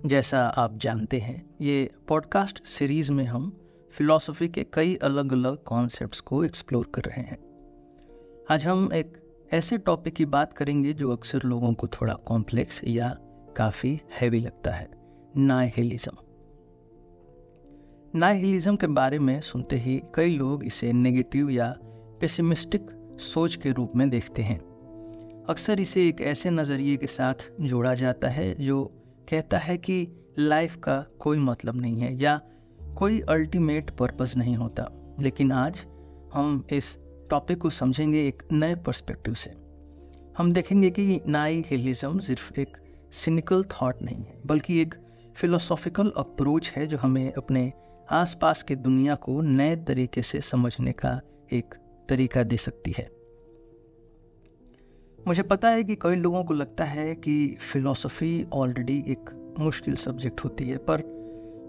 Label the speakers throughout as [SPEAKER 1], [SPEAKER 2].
[SPEAKER 1] जैसा आप जानते हैं, ये पॉडकास्ट सीरीज में हम फिलॉसफी के कई अलग अलग कॉन्सेप्ट्स को एक्सप्लोर कर रहे हैं। आज हम एक ऐसे टॉपिक की बात करेंगे जो अक्सर लोगों को थोड़ा कॉम्प्लेक्स या काफ़ी हैवी लगता है, नाइहिलिज्म। नाइहिलिज्म के बारे में सुनते ही कई लोग इसे नेगेटिव या पेसिमिस्टिक सोच के रूप में देखते हैं। अक्सर इसे एक ऐसे नज़रिए के साथ जोड़ा जाता है जो कहता है कि लाइफ का कोई मतलब नहीं है या कोई अल्टीमेट पर्पस नहीं होता। लेकिन आज हम इस टॉपिक को समझेंगे एक नए पर्सपेक्टिव से। हम देखेंगे कि नाइहिलिज्म सिर्फ एक सिनिकल थॉट नहीं है, बल्कि एक फिलोसॉफिकल अप्रोच है जो हमें अपने आसपास के दुनिया को नए तरीके से समझने का एक तरीका दे सकती है। मुझे पता है कि कई लोगों को लगता है कि फिलॉसफी ऑलरेडी एक मुश्किल सब्जेक्ट होती है, पर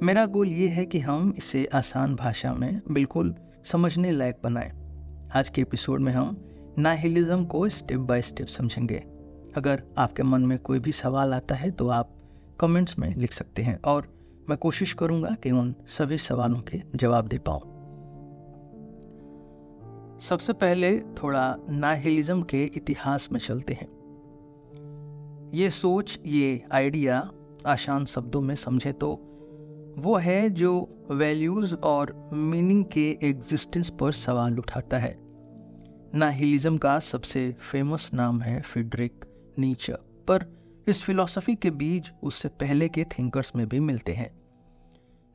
[SPEAKER 1] मेरा गोल ये है कि हम इसे आसान भाषा में बिल्कुल समझने लायक बनाएं। आज के एपिसोड में हम नाइहिलिज्म को स्टेप बाय स्टेप समझेंगे। अगर आपके मन में कोई भी सवाल आता है तो आप कमेंट्स में लिख सकते हैं और मैं कोशिश करूंगा कि उन सभी सवालों के जवाब दे पाऊं। सबसे पहले थोड़ा नाइहिलिज्म के इतिहास में चलते हैं। ये सोच, ये आइडिया आसान शब्दों में समझे तो वो है जो वैल्यूज और मीनिंग के एग्जिस्टेंस पर सवाल उठाता है। नाइहिलिज्म का सबसे फेमस नाम है फ्रीडरिक नीचे, पर इस फिलॉसफी के बीज उससे पहले के थिंकर्स में भी मिलते हैं।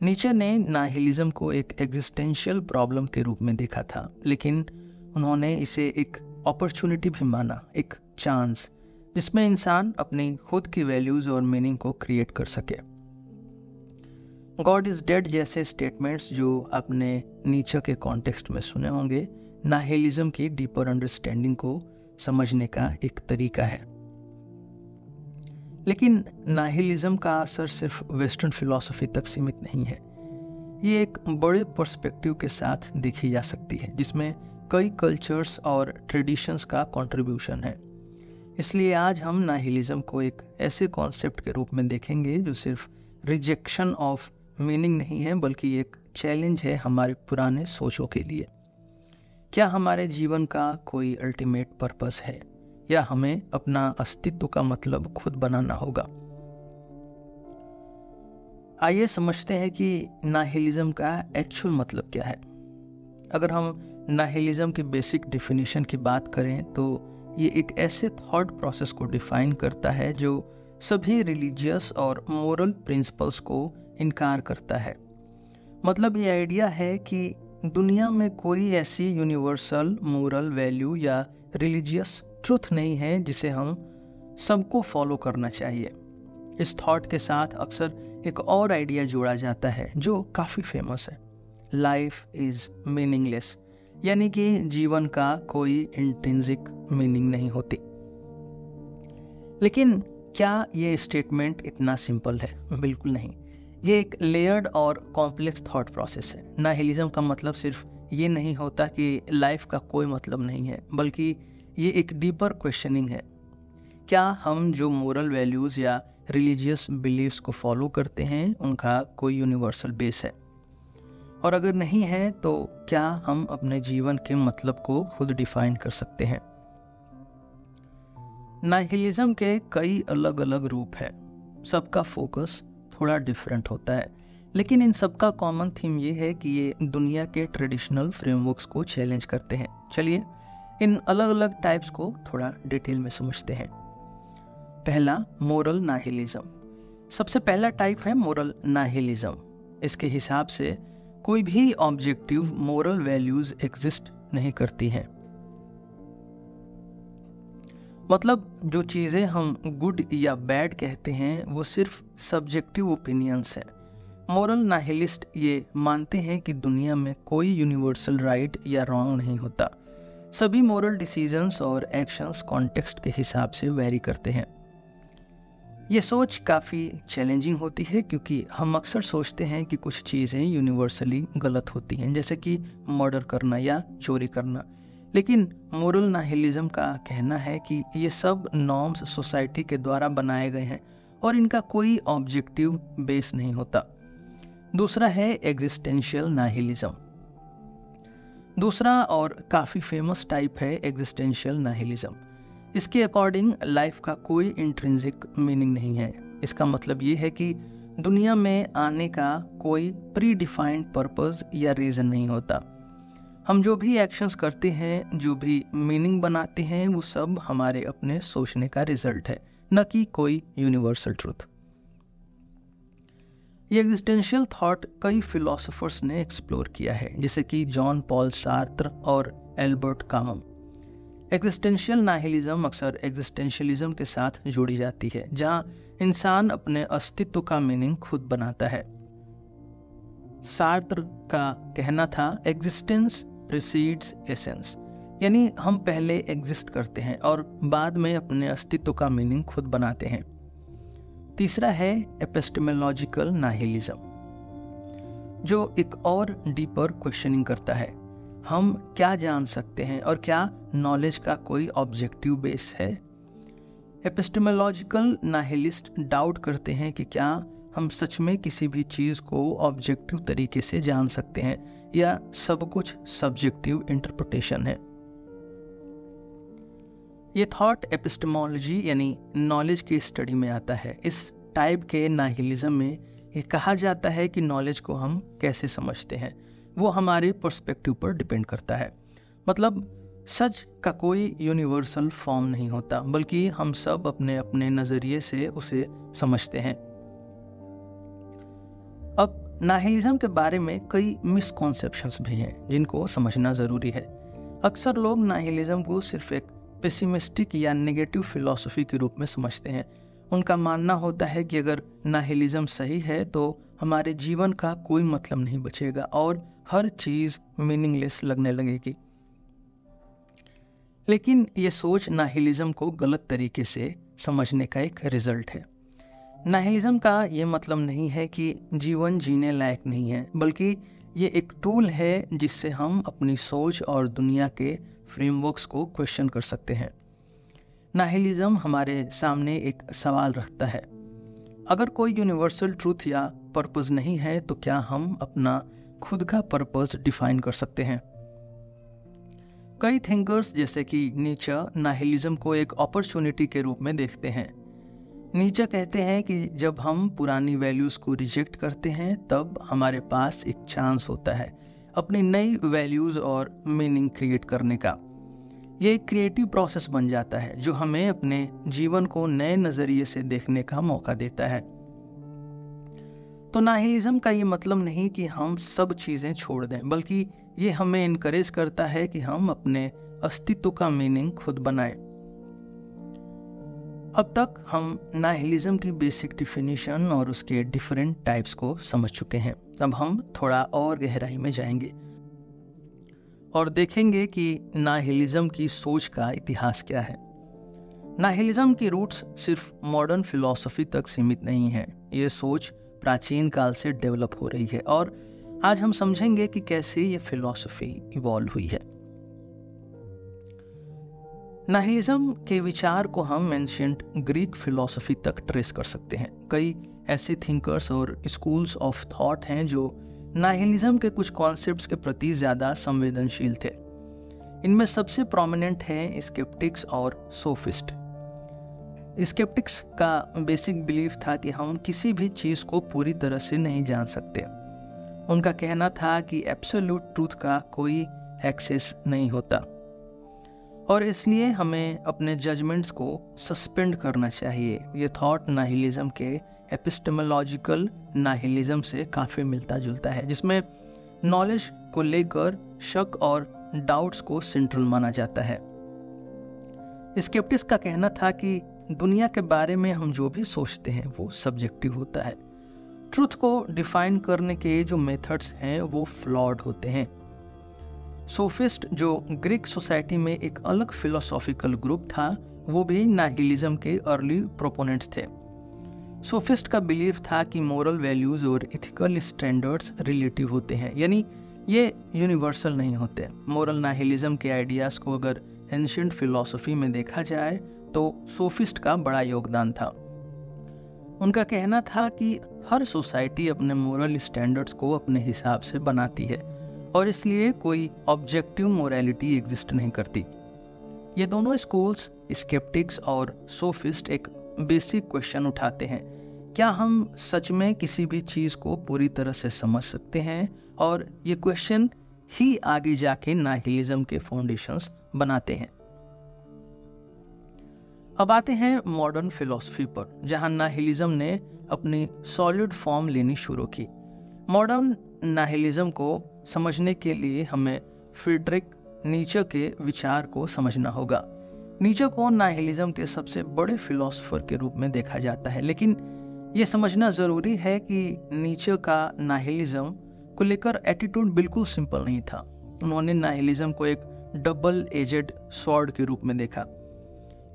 [SPEAKER 1] नीचे ने नाइहिलिज्म को एक एग्जिस्टेंशियल प्रॉब्लम के रूप में देखा था, लेकिन उन्होंने इसे एक अपॉर्चुनिटी भी माना, एक चांस जिसमें इंसान अपनी खुद की वैल्यूज और मीनिंग को क्रिएट कर सके। गॉड इज डेड जैसे स्टेटमेंट्स जो आपने नीचे के कॉन्टेक्स्ट में सुने होंगे, नाइहिलिज्म की डीपर अंडरस्टैंडिंग को समझने का एक तरीका है। लेकिन नाइहिलिज्म का असर सिर्फ वेस्टर्न फिलॉसफी तक सीमित नहीं है। ये एक बड़े पर्सपेक्टिव के साथ देखी जा सकती है जिसमें कई कल्चर्स और ट्रेडिशंस का कंट्रीब्यूशन है। इसलिए आज हम नाइहिलिज्म को एक ऐसे कॉन्सेप्ट के रूप में देखेंगे जो सिर्फ रिजेक्शन ऑफ मीनिंग नहीं है, बल्कि एक चैलेंज है हमारे पुराने सोचों के लिए। क्या हमारे जीवन का कोई अल्टीमेट पर्पस है या हमें अपना अस्तित्व का मतलब खुद बनाना होगा? आइए समझते हैं कि नाइहिलिज्म का एक्चुअल मतलब क्या है। अगर हम नाइहिलिज्म की बेसिक डेफिनेशन की बात करें तो ये एक ऐसे थॉट प्रोसेस को डिफाइन करता है जो सभी रिलीजियस और मोरल प्रिंसिपल्स को इनकार करता है। मतलब ये आइडिया है कि दुनिया में कोई ऐसी यूनिवर्सल मोरल वैल्यू या रिलीजियस ट्रुथ नहीं है जिसे हम सबको फॉलो करना चाहिए। इस थॉट के साथ अक्सर एक और आइडिया जोड़ा जाता है जो काफ़ी फेमस है, लाइफ इज मीनिंगलेस, यानी कि जीवन का कोई इंट्रिंसिक मीनिंग नहीं होती। लेकिन क्या ये स्टेटमेंट इतना सिंपल है? बिल्कुल नहीं। ये एक लेयर्ड और कॉम्प्लेक्स थॉट प्रोसेस है। नाइहिलिज्म का मतलब सिर्फ ये नहीं होता कि लाइफ का कोई मतलब नहीं है, बल्कि ये एक डीपर क्वेश्चनिंग है। क्या हम जो मोरल वैल्यूज या रिलीजियस बिलीव्स को फॉलो करते हैं उनका कोई यूनिवर्सल बेस है? और अगर नहीं है तो क्या हम अपने जीवन के मतलब को खुद डिफाइन कर सकते हैं? नाइहिलिज्म के कई अलग अलग रूप है, सबका फोकस थोड़ा डिफरेंट होता है, लेकिन इन सबका कॉमन थीम ये है कि ये दुनिया के ट्रेडिशनल फ्रेमवर्क्स को चैलेंज करते हैं। चलिए इन अलग अलग टाइप्स को थोड़ा डिटेल में समझते हैं। पहला, मोरल नाइहिलिज्म। सबसे पहला टाइप है मोरल नाइहिलिज्म। इसके हिसाब से कोई भी ऑब्जेक्टिव मोरल वैल्यूज एग्जिस्ट नहीं करती हैं। मतलब जो चीज़ें हम गुड या बैड कहते हैं वो सिर्फ सब्जेक्टिव ओपिनियंस है। मोरल नाइहिलिस्ट ये मानते हैं कि दुनिया में कोई यूनिवर्सल राइट या रॉन्ग नहीं होता। सभी मोरल डिसीजंस और एक्शंस कॉन्टेक्स्ट के हिसाब से वेरी करते हैं। ये सोच काफ़ी चैलेंजिंग होती है क्योंकि हम अक्सर सोचते हैं कि कुछ चीज़ें यूनिवर्सली गलत होती हैं, जैसे कि मर्डर करना या चोरी करना। लेकिन मोरल नाइहिलिज्म का कहना है कि ये सब नॉर्म्स सोसाइटी के द्वारा बनाए गए हैं और इनका कोई ऑब्जेक्टिव बेस नहीं होता। दूसरा है एग्जिस्टेंशियल नाहिलिज्म। दूसरा और काफ़ी फेमस टाइप है एग्जिस्टेंशियल नाहिलिज्म। इसके अकॉर्डिंग लाइफ का कोई इंट्रिंसिक मीनिंग नहीं है। इसका मतलब ये है कि दुनिया में आने का कोई प्री डिफाइंड पर्पस या रीज़न नहीं होता। हम जो भी एक्शंस करते हैं, जो भी मीनिंग बनाते हैं, वो सब हमारे अपने सोचने का रिजल्ट है, न कि कोई यूनिवर्सल ट्रूथ। ये एग्जिस्टेंशियल थॉट कई फिलोसोफर्स ने एक्सप्लोर किया है, जैसे कि जॉन पॉल सार्त्र और एल्बर्ट कामम। एग्जिस्टेंशियल नाहिलिज्म अक्सर एग्जिस्टेंशियलिज्म के साथ जोड़ी जाती है, जहां इंसान अपने अस्तित्व का मीनिंग खुद बनाता है। सार्त्र का कहना था एग्जिस्टेंस प्रीसीड्स एसेंस, यानी हम पहले एग्जिस्ट करते हैं और बाद में अपने अस्तित्व का मीनिंग खुद बनाते हैं। तीसरा है एपिस्टेमोलॉजिकल नाहिलिज्म, जो एक और डीपर क्वेश्चनिंग करता है। हम क्या जान सकते हैं और क्या नॉलेज का कोई ऑब्जेक्टिव बेस है? एपिस्टेमोलॉजिकल नाहिलिस्ट डाउट करते हैं कि क्या हम सच में किसी भी चीज़ को ऑब्जेक्टिव तरीके से जान सकते हैं या सब कुछ सब्जेक्टिव इंटरप्रिटेशन है। ये थॉट एपिस्टेमोलॉजी यानी नॉलेज की स्टडी में आता है। इस टाइप के नाहिलिज्म में ये कहा जाता है कि नॉलेज को हम कैसे समझते हैं वो हमारे पर्सपेक्टिव पर डिपेंड करता है। मतलब सच का कोई यूनिवर्सल फॉर्म नहीं होता, बल्कि हम सब अपने अपने नज़रिए से उसे समझते हैं। अब नाहिलिज्म के बारे में कई मिसकॉन्सेप्शंस भी हैं जिनको समझना ज़रूरी है। अक्सर लोग नाहिलिज्म को सिर्फ एक पेसिमिस्टिक या नेगेटिव फिलॉसफी के रूप में समझते हैं। उनका मानना होता है कि अगर नाहिलिज्म सही है तो हमारे जीवन का कोई मतलब नहीं बचेगा और हर चीज़ मीनिंगलेस लगने लगेगी। लेकिन ये सोच नाहिलिज्म को गलत तरीके से समझने का एक रिजल्ट है। नाहिलिज्म का ये मतलब नहीं है कि जीवन जीने लायक नहीं है, बल्कि ये एक टूल है जिससे हम अपनी सोच और दुनिया के फ्रेमवर्क्स को क्वेश्चन कर सकते हैं। नाहिलिज्म हमारे सामने एक सवाल रखता है, अगर कोई यूनिवर्सल ट्रूथ या पर्पस नहीं है तो क्या हम अपना खुद का पर्पस डिफाइन कर सकते हैं? कई थिंकर्स जैसे कि नीचे नाहिलिज्म को एक अपॉर्चुनिटी के रूप में देखते हैं। नीचे कहते हैं कि जब हम पुरानी वैल्यूज़ को रिजेक्ट करते हैं तब हमारे पास एक चांस होता है अपनी नई वैल्यूज़ और मीनिंग क्रिएट करने का। ये एक क्रिएटिव प्रोसेस बन जाता है जो हमें अपने जीवन को नए नज़रिए से देखने का मौका देता है। तो नाहिलिज्म का ये मतलब नहीं कि हम सब चीज़ें छोड़ दें, बल्कि ये हमें इनकरेज करता है कि हम अपने अस्तित्व का मीनिंग खुद बनाएं। अब तक हम नाहिलिज्म की बेसिक डिफिनीशन और उसके डिफरेंट टाइप्स को समझ चुके हैं। अब हम थोड़ा और गहराई में जाएंगे और देखेंगे कि नाहिलिज्म की सोच का इतिहास क्या है। नाहिलिज्म की रूट्स सिर्फ मॉडर्न फिलॉसफी तक सीमित नहीं है। ये सोच प्राचीन काल से डेवलप हो रही है और आज हम समझेंगे कि कैसे ये फिलॉसफी इवॉल्व हुई है। नाहिलिज्म के विचार को हम एंशिएंट ग्रीक फिलॉसफी तक ट्रेस कर सकते हैं। कई ऐसे थिंकर्स और स्कूल्स ऑफ थॉट हैं जो नाहिलिज्म के कुछ कॉन्सेप्ट्स के प्रति ज़्यादा संवेदनशील थे। इनमें सबसे प्रोमिनेंट हैं स्केप्टिक्स और सोफिस्ट। स्केप्टिक्स का बेसिक बिलीफ था कि हम किसी भी चीज़ को पूरी तरह से नहीं जान सकते। उनका कहना था कि एब्सोल्यूट ट्रूथ का कोई एक्सेस नहीं होता और इसलिए हमें अपने जजमेंट्स को सस्पेंड करना चाहिए। ये थॉट नाहिलिज्म के एपिस्टेमोलॉजिकल नाहिलिज्म से काफ़ी मिलता जुलता है, जिसमें नॉलेज को लेकर शक और डाउट्स को सेंट्रल माना जाता है। स्केप्टिक्स का कहना था कि दुनिया के बारे में हम जो भी सोचते हैं वो सब्जेक्टिव होता है। ट्रूथ को डिफाइन करने के जो मेथड्स हैं वो फ्लॉड होते हैं। सोफिस्ट, जो ग्रीक सोसाइटी में एक अलग फिलोसॉफिकल ग्रुप था, वो भी नाहिलिज्म के अर्ली प्रोपोनेंट्स थे। सोफिस्ट का बिलीफ था कि मोरल वैल्यूज और इथिकल स्टैंडर्ड्स रिलेटिव होते हैं, यानी ये यूनिवर्सल नहीं होते। मोरल नाहिलिज्म के आइडियाज को अगर एंशिएंट फिलॉसफी में देखा जाए तो सोफिस्ट का बड़ा योगदान था। उनका कहना था कि हर सोसाइटी अपने मोरल स्टैंडर्ड्स को अपने हिसाब से बनाती है और इसलिए कोई ऑब्जेक्टिव मोरालिटी एग्जिस्ट नहीं करती। ये दोनों स्कूल्स, स्केप्टिक्स और सोफिस्ट, एक बेसिक क्वेश्चन उठाते हैं, क्या हम सच में किसी भी चीज़ को पूरी तरह से समझ सकते हैं? और ये क्वेश्चन ही आगे जाके नाहिलिज्म के फाउंडेशंस बनाते हैं। अब आते हैं मॉडर्न फिलॉसफी पर, जहां नाहिलिज्म ने अपनी सॉलिड फॉर्म लेनी शुरू की। मॉडर्न नाहिलिज्म को समझने के लिए हमें फ्रीडरिक नीचे के विचार को समझना होगा। नीचे को नाहिलिज्म के सबसे बड़े फिलोसोफर के रूप में देखा जाता है, लेकिन यह समझना जरूरी है कि नीचे का नाहिलिज्म को लेकर एटीट्यूड बिल्कुल सिंपल नहीं था। उन्होंने नाहिलिज्म को एक डबल एजेड स्वॉर्ड के रूप में देखा।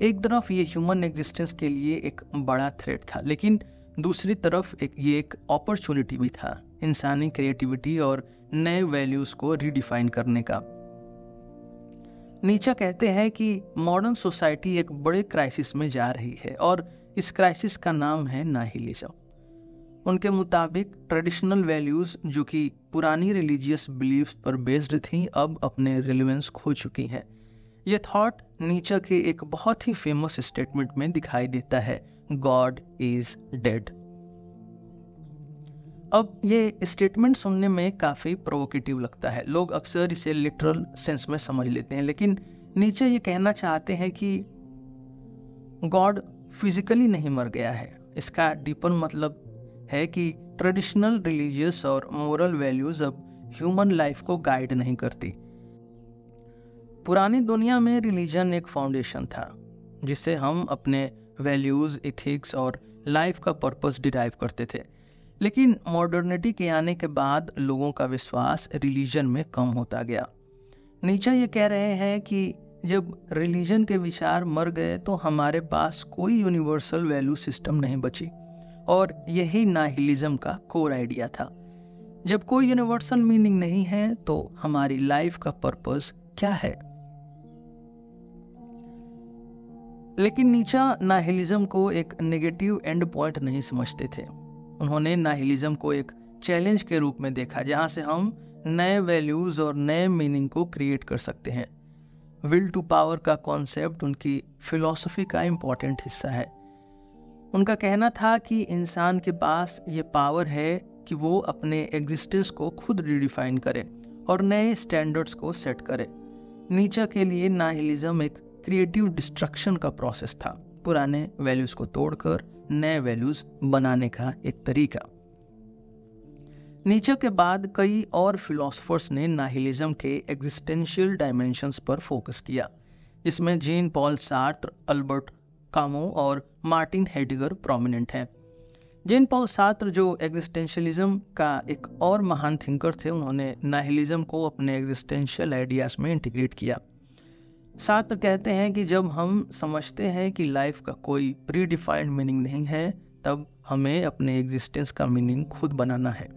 [SPEAKER 1] एक तरफ ये ह्यूमन एग्जिस्टेंस के लिए एक बड़ा थ्रेट था, लेकिन दूसरी तरफ ये एक अपॉर्चुनिटी भी था इंसानी क्रिएटिविटी और नए वैल्यूज को रीडिफाइन करने का। नीचे कहते हैं कि मॉडर्न सोसाइटी एक बड़े क्राइसिस में जा रही है और इस क्राइसिस का नाम है नाहिलिज्म। उनके मुताबिक ट्रेडिशनल वैल्यूज जो कि पुरानी रिलीजियस बिलीफ्स पर बेस्ड थी, अब अपने रिलेवेंस खो चुकी हैं। ये थॉट नीचे के एक बहुत ही फेमस स्टेटमेंट में दिखाई देता है, गॉड इज डेड। अब ये स्टेटमेंट सुनने में काफी प्रोवोकेटिव लगता है। लोग अक्सर इसे लिटरल सेंस में समझ लेते हैं, लेकिन नीचे ये कहना चाहते हैं कि गॉड फिजिकली नहीं मर गया है। इसका डीपर मतलब है कि ट्रेडिशनल रिलीजियस और मोरल वैल्यूज अब ह्यूमन लाइफ को गाइड नहीं करती। पुरानी दुनिया में रिलीजन एक फाउंडेशन था जिससे हम अपने वैल्यूज, एथिक्स और लाइफ का पर्पस डिराइव करते थे, लेकिन मॉडर्निटी के आने के बाद लोगों का विश्वास रिलीजन में कम होता गया। नीचे ये कह रहे हैं कि जब रिलीजन के विचार मर गए तो हमारे पास कोई यूनिवर्सल वैल्यू सिस्टम नहीं बची, और यही नाहिलिज्म का कोर आइडिया था। जब कोई यूनिवर्सल मीनिंग नहीं है तो हमारी लाइफ का पर्पस क्या है? लेकिन नीचे नाहिलिज्म को एक नेगेटिव एंड पॉइंट नहीं समझते थे। उन्होंने नाहिलिज्म को एक चैलेंज के रूप में देखा, जहां से हम नए वैल्यूज और नए मीनिंग को क्रिएट कर सकते हैं। विल टू पावर का कॉन्सेप्ट उनकी फिलॉसफी का इम्पॉर्टेंट हिस्सा है। उनका कहना था कि इंसान के पास ये पावर है कि वो अपने एग्जिस्टेंस को खुद रिडिफाइन करे और नए स्टैंडर्ड्स को सेट करे। नीचे के लिए नाहिलिज्म एक क्रिएटिव डिस्ट्रक्शन का प्रोसेस था, पुराने वैल्यूज को तोड़कर नए वैल्यूज बनाने का एक तरीका। नीचे के बाद कई और फिलोसोफर्स ने नाहिलिज्म के एग्जिस्टेंशियल डायमेंशंस पर फोकस किया, जिसमें Jean Paul Sartre, Albert Camus और मार्टिन हेडिगर प्रोमिनेंट हैं। जीन पॉल सार्त्र जो एग्जिस्टेंशियलिज्म का एक और महान थिंकर थे, उन्होंने नाहिलिज्म को अपने एग्जिस्टेंशियल आइडियाज में इंटीग्रेट किया। सार्त्र कहते हैं कि जब हम समझते हैं कि लाइफ का कोई प्री डिफाइंड मीनिंग नहीं है, तब हमें अपने एग्जिस्टेंस का मीनिंग खुद बनाना है।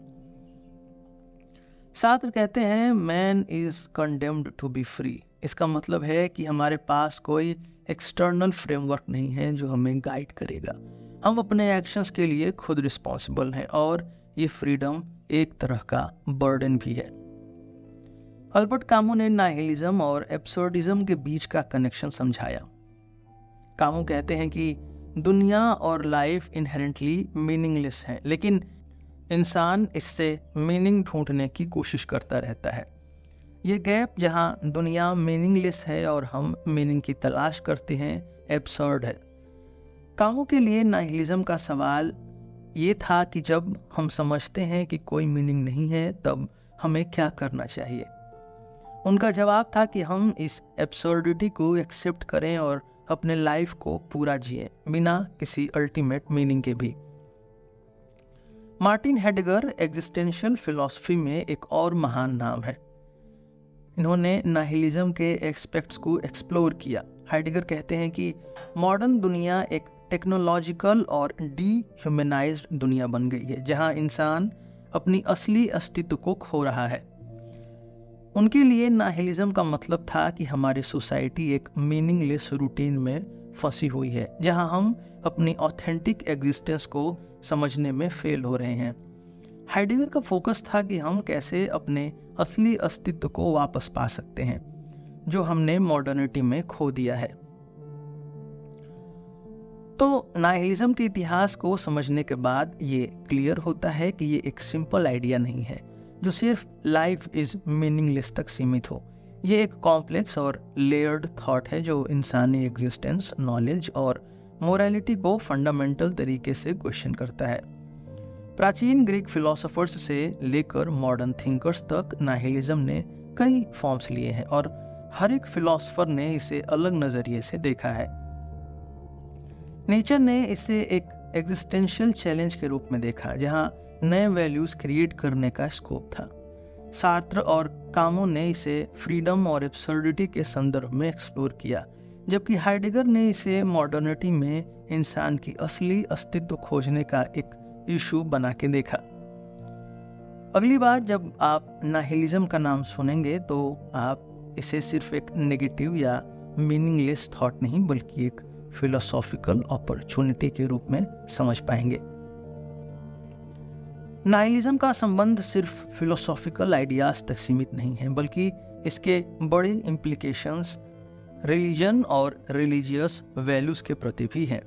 [SPEAKER 1] सार्त्र कहते हैं man is condemned to be free. इसका मतलब है कि हमारे पास कोई एक्सटर्नल फ्रेमवर्क नहीं है जो हमें गाइड करेगा। हम अपने एक्शंस के लिए खुद रिस्पॉन्सिबल हैं और ये फ्रीडम एक तरह का बर्डन भी है। अल्बर्ट कामू ने नाहिलिज्म और एब्सर्डिज्म के बीच का कनेक्शन समझाया। कामू कहते हैं कि दुनिया और लाइफ इनहेरेंटली मीनिंगलेस है, लेकिन इंसान इससे मीनिंग ढूंढने की कोशिश करता रहता है। ये गैप जहाँ दुनिया मीनिंगलेस है और हम मीनिंग की तलाश करते हैं, एब्सर्ड है। कामू के लिए नाहिलिज्म का सवाल ये था कि जब हम समझते हैं कि कोई मीनिंग नहीं है, तब हमें क्या करना चाहिए। उनका जवाब था कि हम इस एब्सर्डिटी को एक्सेप्ट करें और अपने लाइफ को पूरा जिए बिना किसी अल्टीमेट मीनिंग के भी। मार्टिन हेडिगर एग्जिस्टेंशियल फिलॉसफी में एक और महान नाम है। इन्होंने नाहिलिज्म के एस्पेक्ट्स को एक्सप्लोर किया। हेडिगर कहते हैं कि मॉडर्न दुनिया एक टेक्नोलॉजिकल और डीह्यूमनाइज्ड दुनिया बन गई है, जहां इंसान अपनी असली अस्तित्व को खो रहा है। उनके लिए नाहिलिज्म का मतलब था कि हमारी सोसाइटी एक मीनिंगलेस रूटीन में फंसी हुई है, जहां हम अपनी ऑथेंटिक एग्जिस्टेंस को समझने में फेल हो रहे हैं। हाइडेगर का फोकस था कि हम कैसे अपने असली अस्तित्व को वापस पा सकते हैं जो हमने मॉडर्निटी में खो दिया है। तो नाइहिलिज्म के इतिहास को समझने के बाद ये क्लियर होता है कि ये एक सिंपल आइडिया नहीं है जो सिर्फ लाइफ इज मीनिंगलेस तक सीमित हो। ये एक कॉम्प्लेक्स और लेयर्ड थॉट है जो इंसानी एग्जिस्टेंस, नॉलेज और मोरालिटी को फंडामेंटल तरीके से क्वेश्चन करता है। प्राचीन ग्रीक फिलोसोफर्स से लेकर मॉडर्न थिंकर्स तक नाइहिलिज्म ने कई फॉर्म्स लिए हैं और हर एक फिलोसोफर ने इसे अलग नजरिए से देखा है। नीचे ने इसे एक एग्जिस्टेंशियल चैलेंज के रूप में देखा जहां नए वैल्यूज क्रिएट करने का स्कोप था। सार्त्र और कामू ने इसे फ्रीडम और एब्सर्डिटी के संदर्भ में एक्सप्लोर किया, जबकि हाइडेगर ने इसे मॉडर्निटी में इंसान की असली अस्तित्व खोजने का एक इशू बना के देखा। अगली बार जब आप नाइहिलिज्म का नाम सुनेंगे तो आप इसे सिर्फ एक नेगेटिव या मीनिंगलेस थॉट नहीं बल्कि एक फिलोसॉफिकल अपॉर्चुनिटी के रूप में समझ पाएंगे। नाइहिलिज्म का संबंध सिर्फ फिलोसॉफिकल आइडियाज तक सीमित नहीं है बल्कि इसके बड़े इम्प्लीकेशंस रिलीजन और रिलीजियस वैल्यूज के प्रति भी है।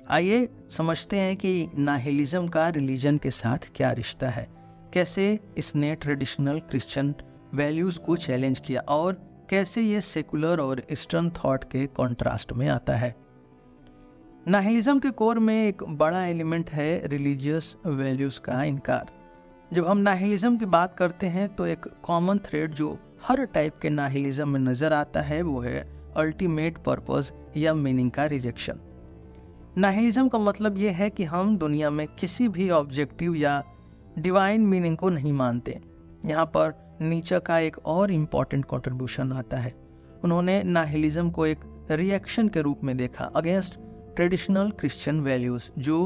[SPEAKER 1] आइए समझते हैं कि नाइहिलिज्म का रिलीजन के साथ क्या रिश्ता है, कैसे इसने ट्रेडिशनल क्रिश्चियन वैल्यूज को चैलेंज किया और कैसे ये सेकुलर और ईस्टर्न थॉट के कॉन्ट्रास्ट में आता है। नाइहिलिज्म के कोर में एक बड़ा एलिमेंट है रिलीजियस वैल्यूज का इनकार। जब हम नाइहिलिज्म की बात करते हैं तो एक कॉमन थ्रेड जो हर टाइप के नाइहिलिज्म में नजर आता है वो है अल्टीमेट पर्पस या मीनिंग का रिजेक्शन। नाइहिलिज्म का मतलब ये है कि हम दुनिया में किसी भी ऑब्जेक्टिव या डिवाइन मीनिंग को नहीं मानते। यहाँ पर नीचे का एक और इम्पॉर्टेंट कंट्रीब्यूशन आता है। उन्होंने नाइहिलिज्म को एक रिएक्शन के रूप में देखा अगेंस्ट ट्रेडिशनल क्रिश्चियन वैल्यूज जो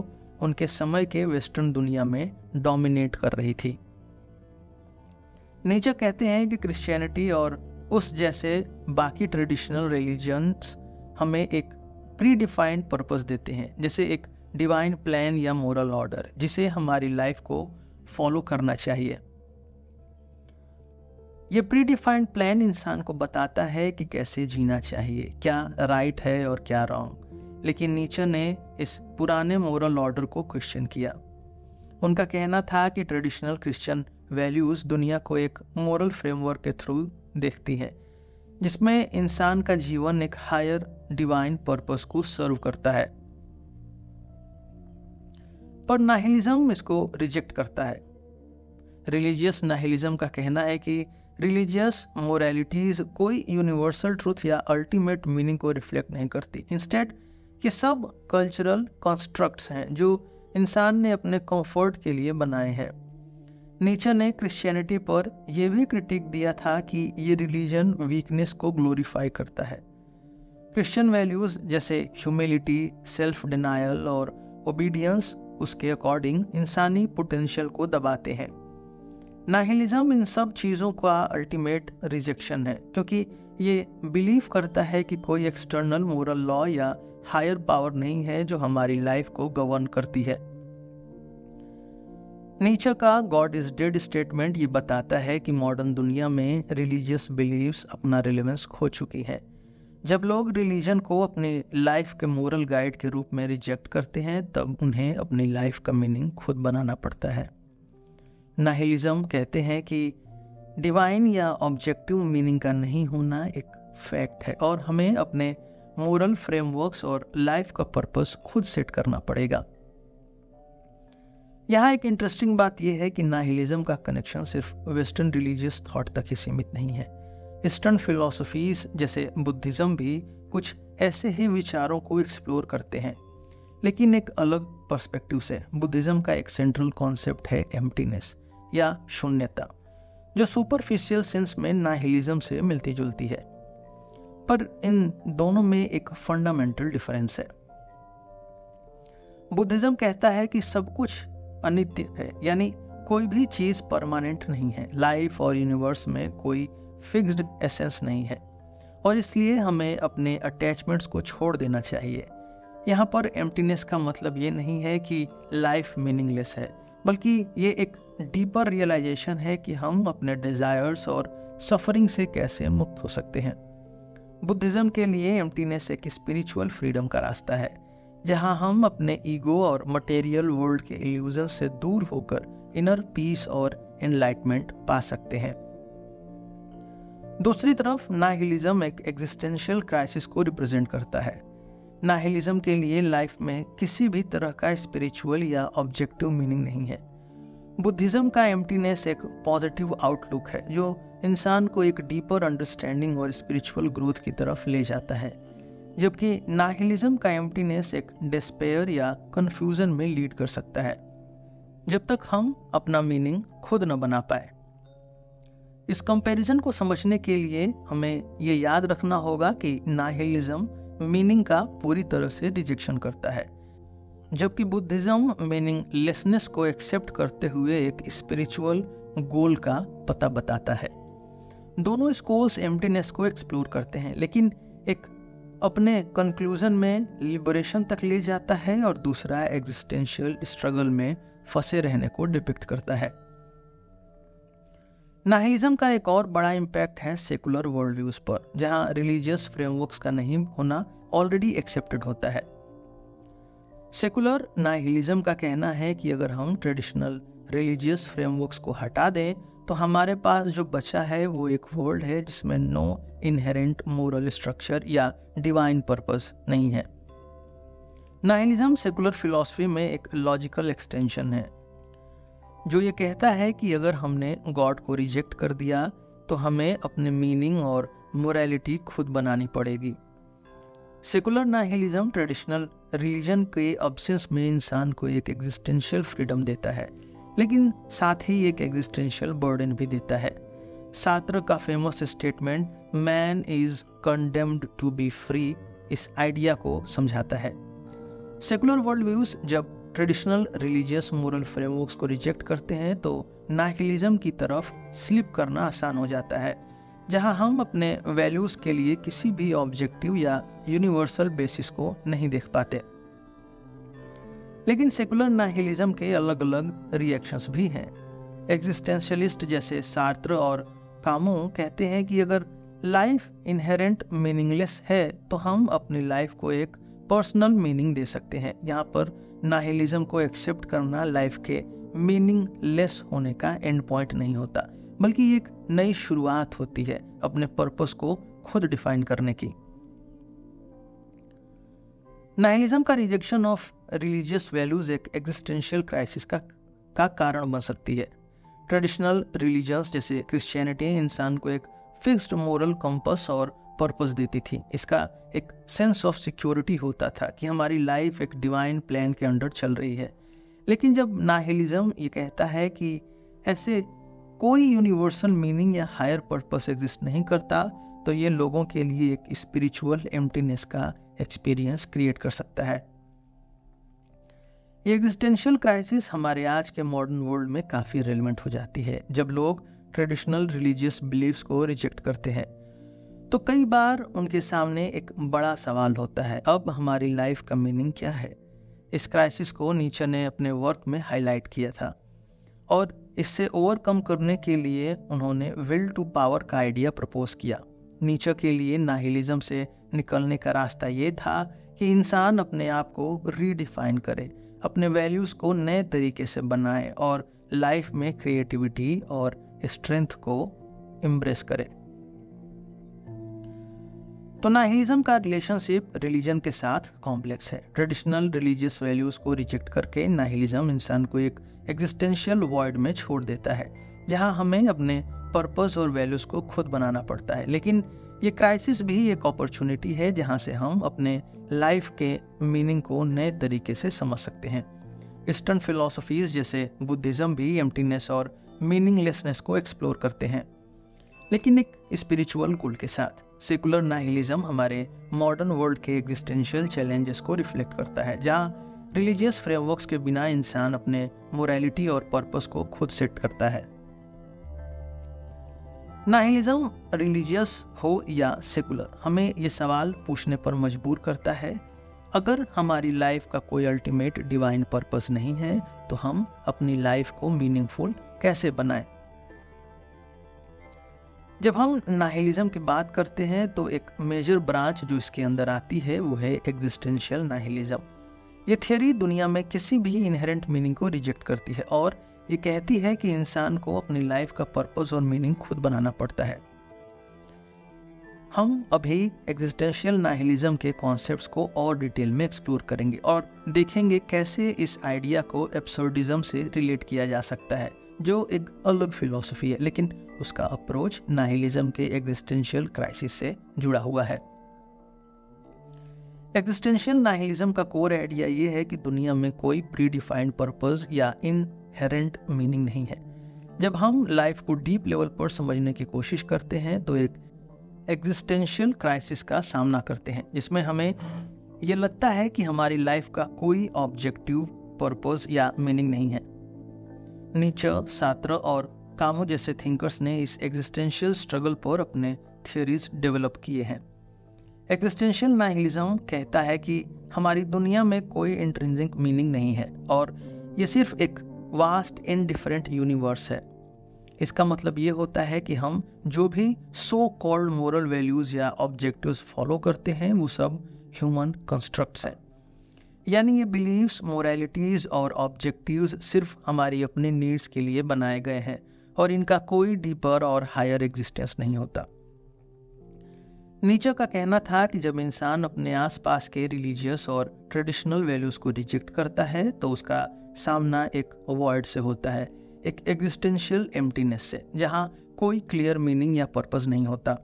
[SPEAKER 1] उनके समय के वेस्टर्न दुनिया में डोमिनेट कर रही थी। नीचे कहते हैं कि क्रिश्चियनिटी और उस जैसे बाकी ट्रेडिशनल रिलीजन्स हमें एक प्री डिफाइंड पर्पस देते हैं, जैसे एक डिवाइन प्लान या मोरल ऑर्डर जिसे हमारी लाइफ को फॉलो करना चाहिए। ये प्री डिफाइंड प्लान इंसान को बताता है कि कैसे जीना चाहिए, क्या राइट है और क्या रॉन्ग। लेकिन नीचे ने इस पुराने मोरल ऑर्डर को क्वेश्चन किया। उनका कहना था कि ट्रेडिशनल क्रिश्चियन वैल्यूज दुनिया को एक मोरल फ्रेमवर्क के थ्रू देखती है जिसमें इंसान का जीवन एक हायर डिवाइन पर्पस को सर्व करता है। पर नाइहिलिज्म इसको रिजेक्ट करता है। रिलीजियस नाइहिलिज्म का कहना है कि रिलीजियस मोरालिटीज कोई यूनिवर्सल ट्रूथ या अल्टीमेट मीनिंग को रिफ्लेक्ट नहीं करती। इंस्टेड ये सब कल्चरल कॉन्स्ट्रक्ट्स हैं जो इंसान ने अपने कंफर्ट के लिए बनाए हैं। नीचे ने क्रिश्चियनिटी पर यह भी क्रिटिक दिया था कि ये रिलीजन वीकनेस को ग्लोरीफाई करता है। क्रिश्चियन वैल्यूज जैसे ह्यूमिलिटी, सेल्फ डिनायल और ओबीडियंस उसके अकॉर्डिंग इंसानी पोटेंशियल को दबाते हैं। नाइहिलिज्म इन सब चीज़ों का अल्टीमेट रिजेक्शन है क्योंकि ये बिलीव करता है कि कोई एक्सटर्नल मोरल लॉ या हायर पावर नहीं है जो हमारी लाइफ को गवर्न करती है। नीचे का गॉड इज डेड स्टेटमेंट ये बताता है कि मॉडर्न दुनिया में रिलीजियस बिलीव्स अपना रिलेवेंस खो चुकी है। जब लोग रिलीजन को अपनी लाइफ के मोरल गाइड के रूप में रिजेक्ट करते हैं तब उन्हें अपनी लाइफ का मीनिंग खुद बनाना पड़ता है। नाइहिलिज्म कहते हैं कि डिवाइन या ऑब्जेक्टिव मीनिंग का नहीं होना एक फैक्ट है और हमें अपने मोरल फ्रेमवर्क्स और लाइफ का पर्पस खुद सेट करना पड़ेगा। यहाँ एक इंटरेस्टिंग बात यह है कि नाइहिलिज्म का कनेक्शन सिर्फ वेस्टर्न रिलीजियस थॉट तक ही सीमित नहीं है। ईस्टर्न फिलोसफीज जैसे बुद्धिज्म भी कुछ ऐसे ही विचारों को एक्सप्लोर करते हैं, लेकिन एक अलग पर्सपेक्टिव से। बुद्धिज्म का एक सेंट्रल कॉन्सेप्ट है एम्प्टीनेस या शून्यता, जो सुपरफिशियल सेंस में नाइहिलिज्म से मिलती जुलती है। पर इन दोनों में एक फंडामेंटल डिफरेंस है। बुद्धिज्म कहता है कि सब कुछ अनित्य है, यानी कोई भी चीज परमानेंट नहीं है। लाइफ और यूनिवर्स में कोई फिक्स्ड एसेंस नहीं है और इसलिए हमें अपने अटैचमेंट्स को छोड़ देना चाहिए। यहाँ पर एम्प्टीनेस का मतलब ये नहीं है कि लाइफ मीनिंगलेस है, बल्कि ये एक डीपर रियलाइजेशन है कि हम अपने डिजायर्स और सफरिंग से कैसे मुक्त हो सकते हैं। बुद्धिज्म के लिए एम्प्टीनेस एक स्पिरिचुअल फ्रीडम का रास्ता है, जहां हम अपने ईगो और मटेरियल वर्ल्ड के इल्यूजन से दूर होकर इनर पीस और एनलाइटमेंट पा सकते हैं। दूसरी तरफ नाहिलिज्म एक एग्जिस्टेंशियल क्राइसिस को रिप्रेजेंट करता है। नाहिलिज्म के लिए लाइफ में किसी भी तरह का स्पिरिचुअल या ऑब्जेक्टिव मीनिंग नहीं है। बुद्धिज्म का एम्प्टीनेस एक पॉजिटिव आउटलुक है जो इंसान को एक डीपर अंडरस्टैंडिंग और स्पिरिचुअल ग्रोथ की तरफ ले जाता है, जबकि नाहिलिज्म का एम्प्टीनेस एक डिस्पेयर या कंफ्यूजन में लीड कर सकता है, जब तक हम अपना मीनिंग खुद न बना पाए। इस कंपैरिजन को समझने के लिए हमें ये याद रखना होगा कि नाहिलिज्म मीनिंग का पूरी तरह से रिजेक्शन करता है, जबकि बुद्धिज्म मीनिंगलेसनेस को एक्सेप्ट करते हुए एक स्पिरिचुअल गोल का पता बताता है। दोनों स्कूल्स एम्प्टीनेस को एक्सप्लोर करते हैं, लेकिन एक अपने कंक्लूजन में लिबरेशन तक ले जाता है और दूसरा एग्जिस्टेंशियल स्ट्रगल में फंसे रहने को डिपिक्ट करता है। नाहिलिज्म का एक और बड़ा इम्पैक्ट है सेकुलर वर्ल्ड व्यूज पर, जहां रिलीजियस फ्रेमवर्क्स का नहीं होना ऑलरेडी एक्सेप्टेड होता है। सेकुलर नाहिलिज्म का कहना है कि अगर हम ट्रेडिशनल रिलीजियस फ्रेमवर्क्स को हटा दें तो हमारे पास जो बचा है वो एक वर्ल्ड है जिसमें नो इनहेरेंट मोरल स्ट्रक्चर या डिवाइन पर्पस नहीं है। नाहिलिज्म सेकुलर फिलॉसफी में एक लॉजिकल एक्सटेंशन है जो ये कहता है कि अगर हमने गॉड को रिजेक्ट कर दिया तो हमें अपने मीनिंग और मोरालिटी खुद बनानी पड़ेगी। सेकुलर नाहिलिज्म ट्रेडिशनल रिलीजन के अब्सेंस में इंसान को एक एग्जिस्टेंशियल फ्रीडम देता है, लेकिन साथ ही एक एग्जिस्टेंशियल बर्डन भी देता है। सार्त्र का famous statement man is condemned to be free इस आइडिया को समझाता है। सेकुलर वर्ल्ड व्यूज जब ट्रेडिशनल रिलीजियस मोरल फ्रेमवर्क्स को रिजेक्ट करते हैं तो नाहिलिज्म की तरफ स्लिप करना आसान हो जाता है, जहां हम अपने वैल्यूज के लिए किसी भी ऑब्जेक्टिव या यूनिवर्सल बेसिस को नहीं देख पाते। लेकिन सेकुलर नाहिलिज्म के अलग अलग रिएक्शंस भी हैं। एग्जिस्टेंशियलिस्ट जैसे सार्त्र और कामू कहते हैं कि अगर लाइफ इनहेरेंट मीनिंगलेस है तो हम अपनी लाइफ को एक पर्सनल मीनिंग दे सकते हैं। यहाँ पर नाहिलिज्म को एक्सेप्ट करना लाइफ के मीनिंगलेस होने का एंड पॉइंट नहीं होता, बल्कि एक नई शुरुआत होती है अपने पर्पस को खुद डिफाइन करने की। नाहिलिज्म का रिजेक्शन ऑफ रिलीजियस वैल्यूज एक एग्जिस्टेंशियल क्राइसिस का कारण बन सकती है। ट्रेडिशनल रिलीजन्स जैसे क्रिश्चियनिटी इंसान को एक फिक्स्ड मोरल कंपस और पर्पस देती थी। इसका एक सेंस ऑफ सिक्योरिटी होता था कि हमारी लाइफ एक डिवाइन प्लान के अंडर चल रही है। लेकिन जब नाहिलिज्म ये कहता है कि ऐसे कोई यूनिवर्सल मीनिंग या हायर पर्पस एग्जिस्ट नहीं करता, तो ये लोगों के लिए एक स्पिरिचुअल एम्प्टीनेस का एक्सपीरियंस क्रिएट कर सकता है। ये एग्जिस्टेंशियल क्राइसिस हमारे आज के मॉडर्न वर्ल्ड में काफ़ी रेलेवेंट हो जाती है। जब लोग ट्रेडिशनल रिलीजियस बिलीव्स को रिजेक्ट करते हैं तो कई बार उनके सामने एक बड़ा सवाल होता है, अब हमारी लाइफ का मीनिंग क्या है। इस क्राइसिस को नीचे ने अपने वर्क में हाईलाइट किया था और इससे ओवरकम करने के लिए उन्होंने विल टू पावर का आइडिया प्रपोज किया। नीचे के लिए नाहिलिज्म से निकलने का रास्ता ये था कि इंसान अपने आप को रीडिफाइन करे, अपने वैल्यूज को नए तरीके से बनाए और लाइफ में क्रिएटिविटी और स्ट्रेंथ को एम्ब्रेस करे। तो नाहिलिज्म का रिलेशनशिप रिलीजन के साथ कॉम्प्लेक्स है। ट्रेडिशनल रिलीजियस वैल्यूज को रिजेक्ट करके नाहिलिज्म इंसान को एक एग्जिस्टेंशियल वॉइड में छोड़ देता है, जहां हमें अपने पर्पस और वैल्यूज को खुद बनाना पड़ता है। लेकिन ये क्राइसिस भी एक अपॉर्चुनिटी है जहां से हम अपने लाइफ के मीनिंग को नए तरीके से समझ सकते हैं। ईस्टर्न फिलॉसफीज जैसे बुद्धिज्म भी एम्प्टीनेस और मीनिंगलेसनेस को एक्सप्लोर करते हैं, लेकिन एक स्पिरिचुअल गोल के साथ। सेकुलर नाहिलिज्म हमारे मॉडर्न वर्ल्ड के एग्जिस्टेंशियल चैलेंजेस को रिफ्लेक्ट करता है, जहाँ रिलीजियस फ्रेमवर्क्स के बिना इंसान अपने मोरालिटी और पर्पस को खुद सेट करता है। नाहिलिज्म रिलीजियस हो या सेकुलर, हमें ये सवाल पूछने पर मजबूर करता है, अगर हमारी लाइफ का कोई अल्टीमेट डिवाइन पर्पस नहीं है तो हम अपनी लाइफ को मीनिंगफुल कैसे बनाएं? जब हम नाहिलिज्म की बात करते हैं तो एक मेजर ब्रांच जो इसके अंदर आती है वो है एग्जिस्टेंशियल नाहिलिज्म। ये थियरी दुनिया में किसी भी इनहेरेंट मीनिंग को रिजेक्ट करती है और ये कहती है कि इंसान को अपनी लाइफ का पर्पस और मीनिंग खुद बनाना पड़ता है। हम अभी एग्जिस्टेंशियल नाहिलिज्म के कॉन्सेप्ट्स को और डिटेल में एक्सप्लोर करेंगे और देखेंगे कैसे इस आइडिया को एब्सर्डिज्म से रिलेट किया जा सकता है, जो एक अलग फिलॉसफी है लेकिन उसका अप्रोच नाहिलिज्म के एग्जिस्टेंशियल क्राइसिस से जुड़ा हुआ है। एग्जिस्टेंशियल नाहिलिज्म का कोर आइडिया ये है कि दुनिया में कोई प्री डिफाइंड पर्पस या इनहेरेंट मीनिंग नहीं है। जब हम लाइफ को डीप लेवल पर समझने की कोशिश करते हैं तो एक एग्जिस्टेंशियल क्राइसिस का सामना करते हैं जिसमें हमें यह लगता है कि हमारी लाइफ का कोई ऑब्जेक्टिव पर्पस या मीनिंग नहीं है। नीचे, सार्त्र और कामू जैसे थिंकर्स ने इस एग्जिस्टेंशियल स्ट्रगल पर अपने थियरीज डेवलप किए हैं। एग्जिस्टेंशियल नाहिलिज्म कहता है कि हमारी दुनिया में कोई इंट्रिंसिक मीनिंग नहीं है और ये सिर्फ एक वास्ट इनडिफरेंट यूनिवर्स है। इसका मतलब ये होता है कि हम जो भी सो कॉल्ड मोरल वैल्यूज या ऑब्जेक्टिव्स फॉलो करते हैं वो सब ह्यूमन कंस्ट्रक्ट्स हैं। यानी ये बिलीव्स, मोरालिटीज और ऑब्जेक्टिव्स सिर्फ हमारी अपनी नीड्स के लिए बनाए गए हैं और इनका कोई डीपर और हायर एग्जिस्टेंस नहीं होता। नीचे का कहना था कि जब इंसान अपने आसपास के रिलीजियस और ट्रेडिशनल वैल्यूज को रिजेक्ट करता है तो उसका सामना एक वॉइड से होता है, एक एग्जिस्टेंशियल एम्प्टीनेस से, जहां कोई क्लियर मीनिंग या पर्पस नहीं होता।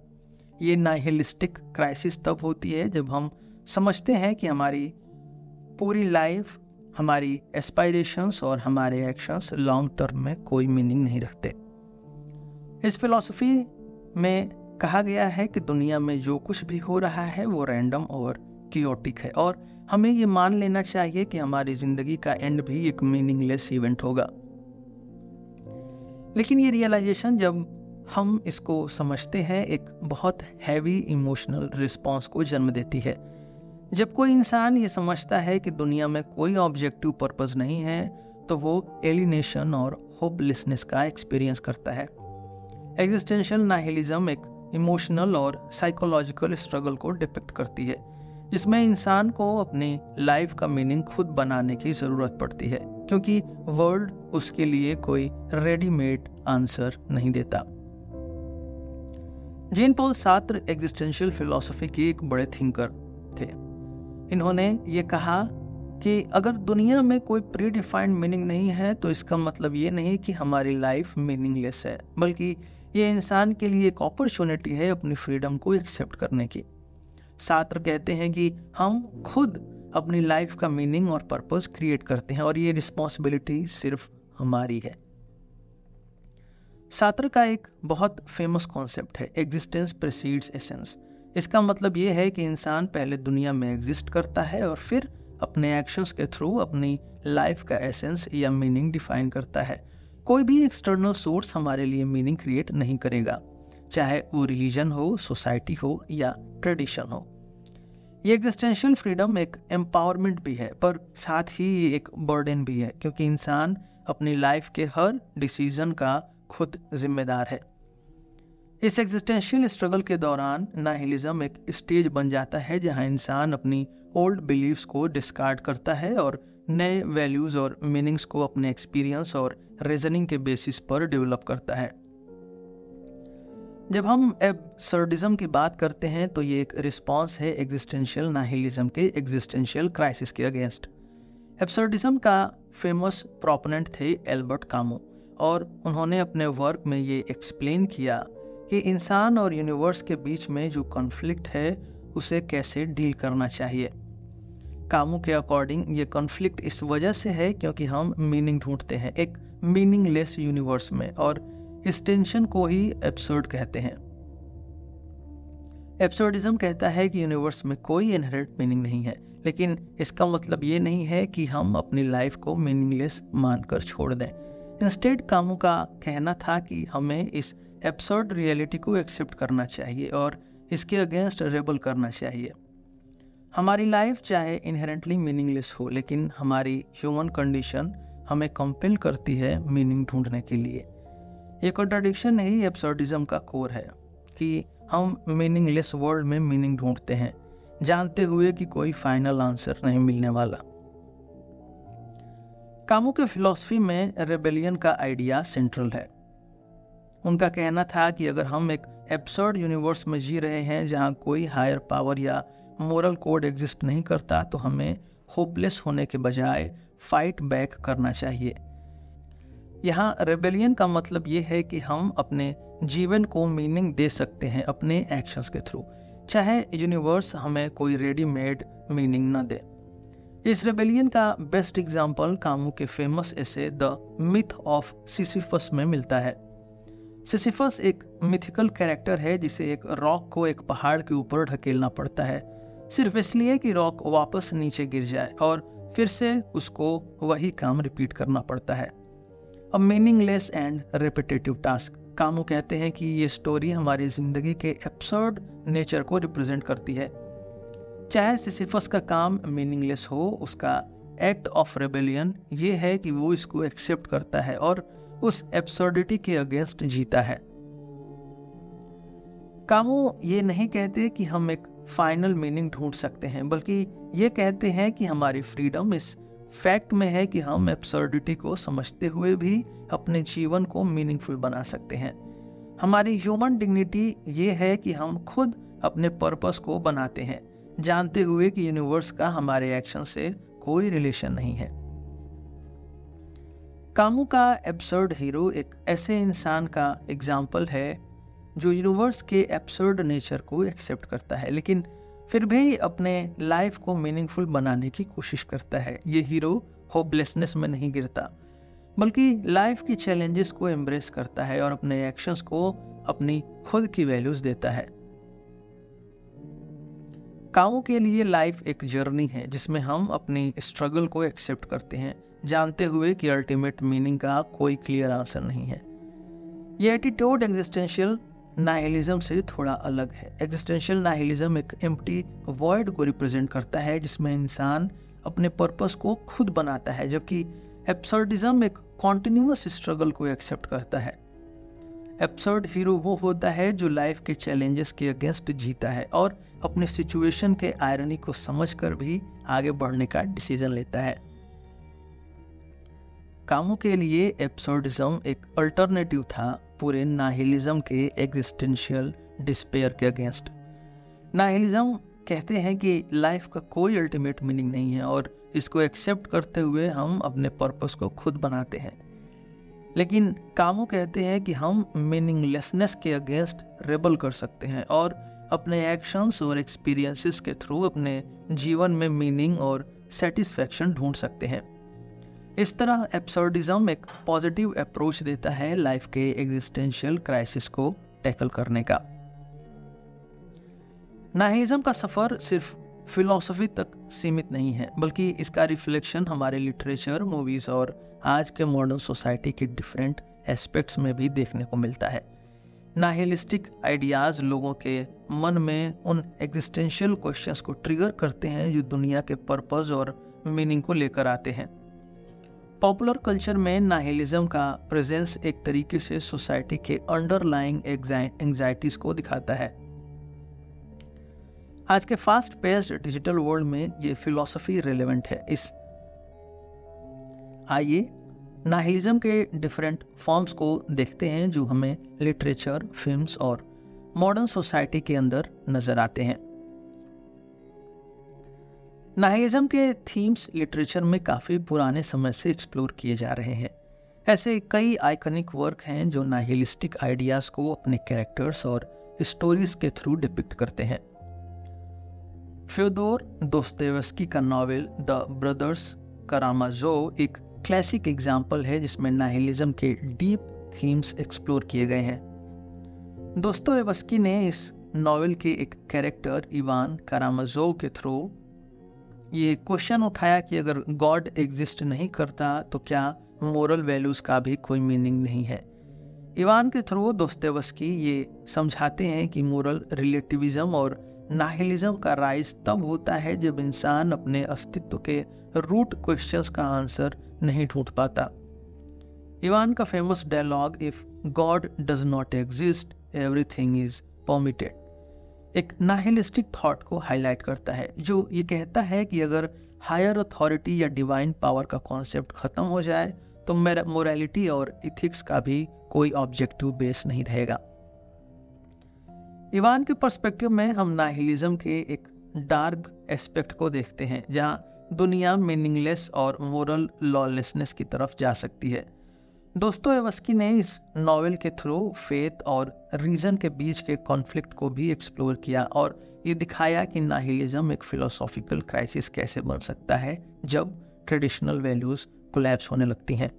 [SPEAKER 1] ये नाहिलिस्टिक क्राइसिस तब होती है जब हम समझते हैं कि हमारी पूरी लाइफ, हमारी एस्पायरेशंस और हमारे एक्शंस लॉन्ग टर्म में कोई मीनिंग नहीं रखते। इस फिलॉसफी में कहा गया है कि दुनिया में जो कुछ भी हो रहा है वो रैंडम और कियोटिक है और हमें ये मान लेना चाहिए कि हमारी जिंदगी का एंड भी एक मीनिंगलेस इवेंट होगा। लेकिन ये रियलाइजेशन जब हम इसको समझते हैं एक बहुत हैवी इमोशनल रिस्पॉन्स को जन्म देती है। जब कोई इंसान ये समझता है कि दुनिया में कोई ऑब्जेक्टिव पर्पस नहीं है तो वो एलिनेशन और होपलेसनेस का एक्सपीरियंस करता है। एग्जिस्टेंशियल नाहिलिज्म एक इमोशनल और साइकोलॉजिकल स्ट्रगल को डिपिक्ट करती है जिसमें इंसान को अपनी लाइफ का मीनिंग खुद बनाने की ज़रूरत पड़ती है क्योंकि वर्ल्ड उसके लिए कोई रेडीमेड आंसर नहीं देता। जेन पॉल सार्त्र एग्जिस्टेंशियल फिलॉसफी के एक बड़े थिंकर थे। इन्होंने ये कहा कि अगर दुनिया में कोई प्री डिफाइंड मीनिंग नहीं है तो इसका मतलब ये नहीं कि हमारी लाइफ मीनिंगलेस है, बल्कि ये इंसान के लिए एक अपॉर्चुनिटी है अपनी फ्रीडम को एक्सेप्ट करने की। सार्त्र कहते हैं कि हम खुद अपनी लाइफ का मीनिंग और पर्पस क्रिएट करते हैं और ये रिस्पॉन्सिबिलिटी सिर्फ हमारी है। सार्त्र का एक बहुत फेमस कॉन्सेप्ट है एग्जिस्टेंस प्रीसीड्स एसेंस। इसका मतलब ये है कि इंसान पहले दुनिया में एग्जिस्ट करता है और फिर अपने एक्शंस के थ्रू अपनी लाइफ का एसेंस या मीनिंग डिफाइन करता है। कोई भी एक्सटर्नल सोर्स हमारे लिए मीनिंग क्रिएट नहीं करेगा, चाहे वो रिलीजन हो, सोसाइटी हो या ट्रेडिशन हो। ये एग्जिस्टेंशियल फ्रीडम एक एम्पावरमेंट भी है पर साथ ही ये एक बर्डन भी है क्योंकि इंसान अपनी लाइफ के हर डिसीजन का खुद जिम्मेदार है। इस एग्जिस्टेंशियल स्ट्रगल के दौरान नाहिलिज्म एक स्टेज बन जाता है जहां इंसान अपनी ओल्ड बिलीव्स को डिस्कार्ड करता है और नए वैल्यूज और मीनिंग्स को अपने एक्सपीरियंस और रीजनिंग के बेसिस पर डेवलप करता है। जब हम एब्सर्डिज्म की बात करते हैं तो ये एक रिस्पॉन्स है एग्जिस्टेंशियल नाहिलिज्म के एग्जिस्टेंशियल क्राइसिस के अगेंस्ट। एब्सर्डिज्म का फेमस प्रोपोनेंट थे एल्बर्ट कामू और उन्होंने अपने वर्क में ये एक्सप्लेन किया कि इंसान और यूनिवर्स के बीच में जो कॉन्फ्लिक्ट है उसे कैसे डील करना चाहिए। कामू के अकॉर्डिंग ये कॉन्फ्लिक्ट इस वजह से है क्योंकि हम मीनिंग ढूंढते हैं एक मीनिंगलेस यूनिवर्स में और इस टेंशन को ही एब्सर्ड कहते हैं। एब्सर्डिज्म कहता है कि यूनिवर्स में कोई इनहेरेंट मीनिंग नहीं है, लेकिन इसका मतलब ये नहीं है कि हम अपनी लाइफ को मीनिंगलेस मानकर छोड़ दें। इंस्टेड कामू का कहना था कि हमें इस एब्सर्ड रियलिटी को एक्सेप्ट करना चाहिए और इसके अगेंस्ट रेबल करना चाहिए। हमारी लाइफ चाहे इनहेरेंटली मीनिंगलेस हो, लेकिन हमारी ह्यूमन कंडीशन हमें कंपेल करती है मीनिंग ढूंढने के लिए। ये कॉन्ट्राडिक्शन ही एब्सर्डिज्म का कोर है कि हम मीनिंगलेस वर्ल्ड में मीनिंग ढूंढते हैं, जानते हुए कि कोई फाइनल आंसर नहीं मिलने वाला। कामू के फिलॉसफी में रेबेलियन का आइडिया सेंट्रल है। उनका कहना था कि अगर हम एक एब्सर्ड यूनिवर्स में जी रहे हैं जहां कोई हायर पावर या मोरल कोड एग्जिस्ट नहीं करता, तो हमें होपलेस होने के बजाय फाइट बैक करना चाहिए। यहाँ रेबेलियन का मतलब ये है कि हम अपने जीवन को मीनिंग दे सकते हैं अपने एक्शंस के थ्रू, चाहे यूनिवर्स हमें कोई रेडीमेड मीनिंग न दे। इस रेबेलियन का बेस्ट एग्जाम्पल कामू के famous essay the myth of Sisyphus में मिलता है। सिसिफस एक मिथिकल कैरेक्टर है जिसे एक रॉक को एक पहाड़ के ऊपर ढकेलना पड़ता है, सिर्फ इसलिए कि रॉक वापस नीचे गिर जाए, और फिर से उसको वही काम रिपीट करना पड़ता है। A meaningless and repetitive task. Camus कहते हैं कि ये स्टोरी हमारी जिंदगी के एब्सर्ड नेचर को रिप्रेजेंट करती है। चाहे सिसिफस का काम मीनिंगलेस हो, उसका एक्ट ऑफ रेबेलियन ये है कि वो इसको एक्सेप्ट करता है और उस एब्सर्डिटी के अगेंस्ट जीता है। कामू ये नहीं कहते कि हम एक फाइनल मीनिंग ढूंढ सकते हैं, बल्कि ये कहते हैं कि हमारी फ्रीडम इस फैक्ट में है कि हम एब्सर्डिटी को समझते हुए भी अपने जीवन को मीनिंगफुल बना सकते हैं। हमारी ह्यूमन डिग्निटी ये है कि हम खुद अपने पर्पस को बनाते हैं, जानते हुए कि यूनिवर्स का हमारे एक्शन से कोई रिलेशन नहीं है। कामू का एब्सर्ड हीरो एक ऐसे इंसान का एग्जाम्पल है जो यूनिवर्स के एब्सर्ड नेचर को एक्सेप्ट करता है, लेकिन फिर भी अपने लाइफ को मीनिंगफुल बनाने की कोशिश करता है। ये हीरो होपलेसनेस में नहीं गिरता, बल्कि लाइफ की चैलेंजेस को एम्ब्रेस करता है और अपने एक्शंस को अपनी खुद की वैल्यूज देता है। कामू के लिए लाइफ एक जर्नी है जिसमें हम अपनी स्ट्रगल को एक्सेप्ट करते हैं, जानते हुए कि अल्टीमेट मीनिंग का कोई क्लियर आंसर नहीं है। ये एटीट्यूड एग्जिस्टेंशियल नाइलिज्म से थोड़ा अलग है। एग्जिस्टेंशियल नाइलिज्म एक एम्प्टी वॉइड को रिप्रेजेंट करता है जिसमें इंसान अपने पर्पस को खुद बनाता है, जबकि एब्सर्डिज्म एक कॉन्टिन्यूअस स्ट्रगल को एक्सेप्ट करता है। एब्सर्ड हीरो वो होता है जो लाइफ के चैलेंजेस के अगेंस्ट जीता है और अपने सिचुएशन के आयरनी को समझकर भी आगे बढ़ने का डिसीजन लेता है। कामू के लिए एब्सर्डिज्म एक अल्टरनेटिव था पूरे नाहिलिज्म के एग्जिस्टेंशियल डिस्पेयर के अगेंस्ट। नाहिलिज्म कहते हैं कि लाइफ का कोई अल्टीमेट मीनिंग नहीं है और इसको एक्सेप्ट करते हुए हम अपने पर्पस को खुद बनाते हैं, लेकिन कामू कहते हैं कि हम मीनिंगलेसनेस के अगेंस्ट रेबल कर सकते हैं और अपने एक्शंस और एक्सपीरियंसेस के थ्रू अपने जीवन में मीनिंग और सेटिस्फैक्शन ढूंढ सकते हैं। इस तरह एब्सर्डिज्म एक पॉजिटिव अप्रोच देता है लाइफ के एग्जिस्टेंशियल क्राइसिस को टैकल करने का। नाहिलिज्म का सफर सिर्फ फिलॉसफी तक सीमित नहीं है, बल्कि इसका रिफ्लेक्शन हमारे लिटरेचर, मूवीज और आज के मॉडर्न सोसाइटी के डिफरेंट एस्पेक्ट्स में भी देखने को मिलता है। नाहिलिस्टिक आइडियाज लोगों के मन में उन एग्जिस्टेंशियल क्वेश्चंस को ट्रिगर करते हैं जो दुनिया के पर्पस और मीनिंग को लेकर आते हैं। पॉपुलर कल्चर में नाहिलिज्म का प्रेजेंस एक तरीके से सोसाइटी के अंडरलाइंग एंजाइटीज को दिखाता है। आज के फास्ट पेस्ड डिजिटल वर्ल्ड में ये फिलॉसफी रिलेवेंट है। आइए नाहिलिज्म के डिफरेंट फॉर्म्स को देखते हैं जो हमें लिटरेचर, फिल्म्स और मॉडर्न सोसाइटी के अंदर नजर आते हैं। नाहिलिज्म के थीम्स लिटरेचर में काफी पुराने समय से एक्सप्लोर किए जा रहे हैं। ऐसे कई आइकनिक वर्क हैं जो नाहिलिस्टिक आइडियाज को अपने कैरेक्टर्स और स्टोरीज के थ्रू डिपिक्ट करते हैं। फ्योदोर दोस्तोयेव्स्की का नॉवेल द ब्रदर्स कारामाज़ोव एक क्लासिक एग्जाम्पल है जिसमें नाहिलिज्म के डीप थीम्स एक्सप्लोर किए गए हैं। दोस्तोयेव्स्की ने इस नॉवेल के एक कैरेक्टर इवान कारामाज़ोव के थ्रू ये क्वेश्चन उठाया कि अगर गॉड एग्जिस्ट नहीं करता तो क्या मोरल वैल्यूज का भी कोई मीनिंग नहीं है। इवान के थ्रू दोस्तोयेव्स्की ये समझाते हैं कि मोरल रिलेटिविज्म और नाहिलिज्म का राइज तब होता है जब इंसान अपने अस्तित्व के रूट क्वेश्चंस का आंसर नहीं ढूंढ पाता। इवान का famous dialogue if God does not exist everything is permitted एक नाहिलिस्टिक थॉट को हाईलाइट करता है, जो ये कहता है कि अगर हायर अथॉरिटी या डिवाइन पावर का कॉन्सेप्ट खत्म हो जाए तो मोरालिटी और इथिक्स का भी कोई ऑब्जेक्टिव बेस नहीं रहेगा। इवान के पर्सपेक्टिव में हम नाहिलिज्म के एक डार्क एस्पेक्ट को देखते हैं, जहां दुनिया मीनिंगलेस और मोरल लॉलेसनेस की तरफ जा सकती है। दोस्तोयेवस्की ने इस नॉवेल के थ्रू फेथ और रीजन के बीच के कॉन्फ्लिक्ट को भी एक्सप्लोर किया और ये दिखाया कि नाहिलिज्म एक फिलोसॉफिकल क्राइसिस कैसे बन सकता है जब ट्रेडिशनल वैल्यूज कोलैप्स होने लगती हैं।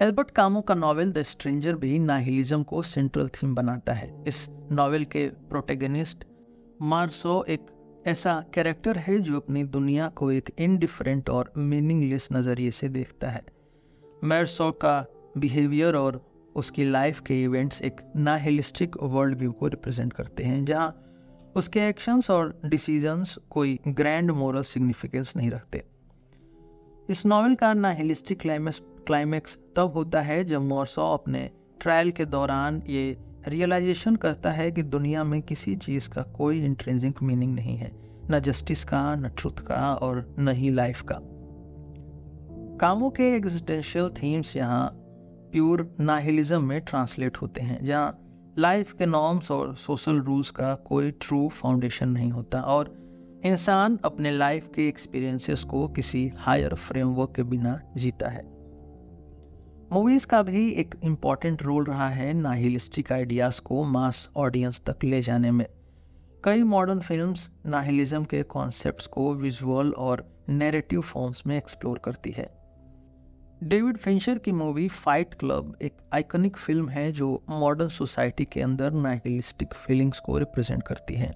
[SPEAKER 1] एल्बर्ट कामू का नॉवेल द स्ट्रेंजर भी नाहिलिज्म को सेंट्रल थीम बनाता है। इस नॉवेल के प्रोटैगनिस्ट मार्सो एक ऐसा कैरेक्टर है जो अपनी दुनिया को एक इनडिफरेंट और मीनिंगलेस नज़रिए से देखता है। मार्सो का बिहेवियर और उसकी लाइफ के इवेंट्स एक नाहिलिस्टिक वर्ल्ड व्यू को रिप्रेजेंट करते हैं, जहां उसके एक्शंस और डिसीजंस कोई ग्रैंड मोरल सिग्निफिकेंस नहीं रखते। इस नॉवेल का नाहिलिस्टिक क्लाइमैक्स तब होता है जब मार्सो अपने ट्रायल के दौरान ये रियलाइजेशन करता है कि दुनिया में किसी चीज़ का कोई इंट्रिंसिक मीनिंग नहीं है, न जस्टिस का, न ट्रुथ का और न ही लाइफ का। कामू के एग्जिस्टेंशियल थीम्स यहाँ प्योर नाहिलिज्म में ट्रांसलेट होते हैं, जहाँ लाइफ के नॉर्म्स और सोशल रूल्स का कोई ट्रू फाउंडेशन नहीं होता और इंसान अपने लाइफ के एक्सपीरियंसेस को किसी हायर फ्रेमवर्क के बिना जीता है। मूवीज का भी एक इम्पॉर्टेंट रोल रहा है नाहिलिस्टिक आइडियाज को मास ऑडियंस तक ले जाने में। कई मॉडर्न फिल्म्स नाहिलिज्म के कॉन्सेप्ट्स को विजुअल और नैरेटिव फॉर्म्स में एक्सप्लोर करती है। डेविड फिंचर की मूवी फाइट क्लब एक आइकॉनिक फिल्म है जो मॉडर्न सोसाइटी के अंदर नाहिलिस्टिक फीलिंग्स को रिप्रेजेंट करती है।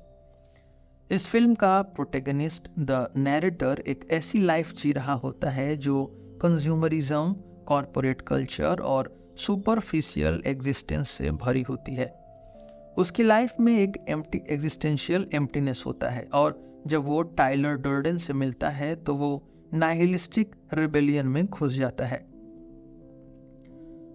[SPEAKER 1] इस फिल्म का प्रोटैगनिस्ट द नैरेटर एक ऐसी लाइफ जी रहा होता है जो कंज्यूमरिज्म, कॉरपोरेट कल्चर और सुपरफिशियल एग्जिस्टेंस से भरी होती है। उसकी लाइफ में एक एग्जिस्टेंशियल एम्प्टीनेस होता है और जब वो टाइलर डर्डन से मिलता है तो वो नाहिलिस्टिक रिबेलियन में घुस जाता है।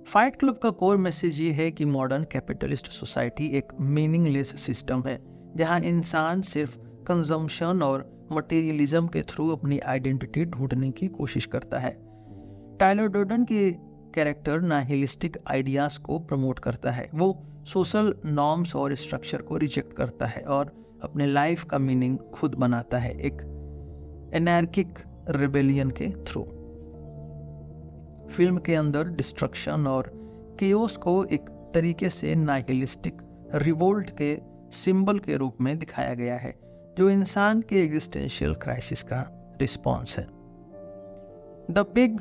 [SPEAKER 1] फाइट क्लब का कोर मैसेज ये है कि मॉडर्न कैपिटलिस्ट सोसाइटी एक मीनिंगलेस सिस्टम है, जहां इंसान सिर्फ कंजम्पशन और मटेरियलिज्म के थ्रू अपनी आइडेंटिटी ढूंढने की कोशिश करता है। टाइलर डर्डन के कैरेक्टर नाहिलिस्टिक आइडियाज को प्रमोट करता है। वो सोशल नॉर्म्स और स्ट्रक्चर को रिजेक्ट करता है और अपने लाइफ का मीनिंग खुद बनाता है, एक एनार्किक रिबेलियन के थ्रू। फिल्म के अंदर डिस्ट्रक्शन और केओस को एक तरीके से नाहिलिस्टिक रिवोल्ट के सिंबल के रूप में दिखाया गया है, जो इंसान के एग्जिस्टेंशियल क्राइसिस का रिस्पॉन्स है। The big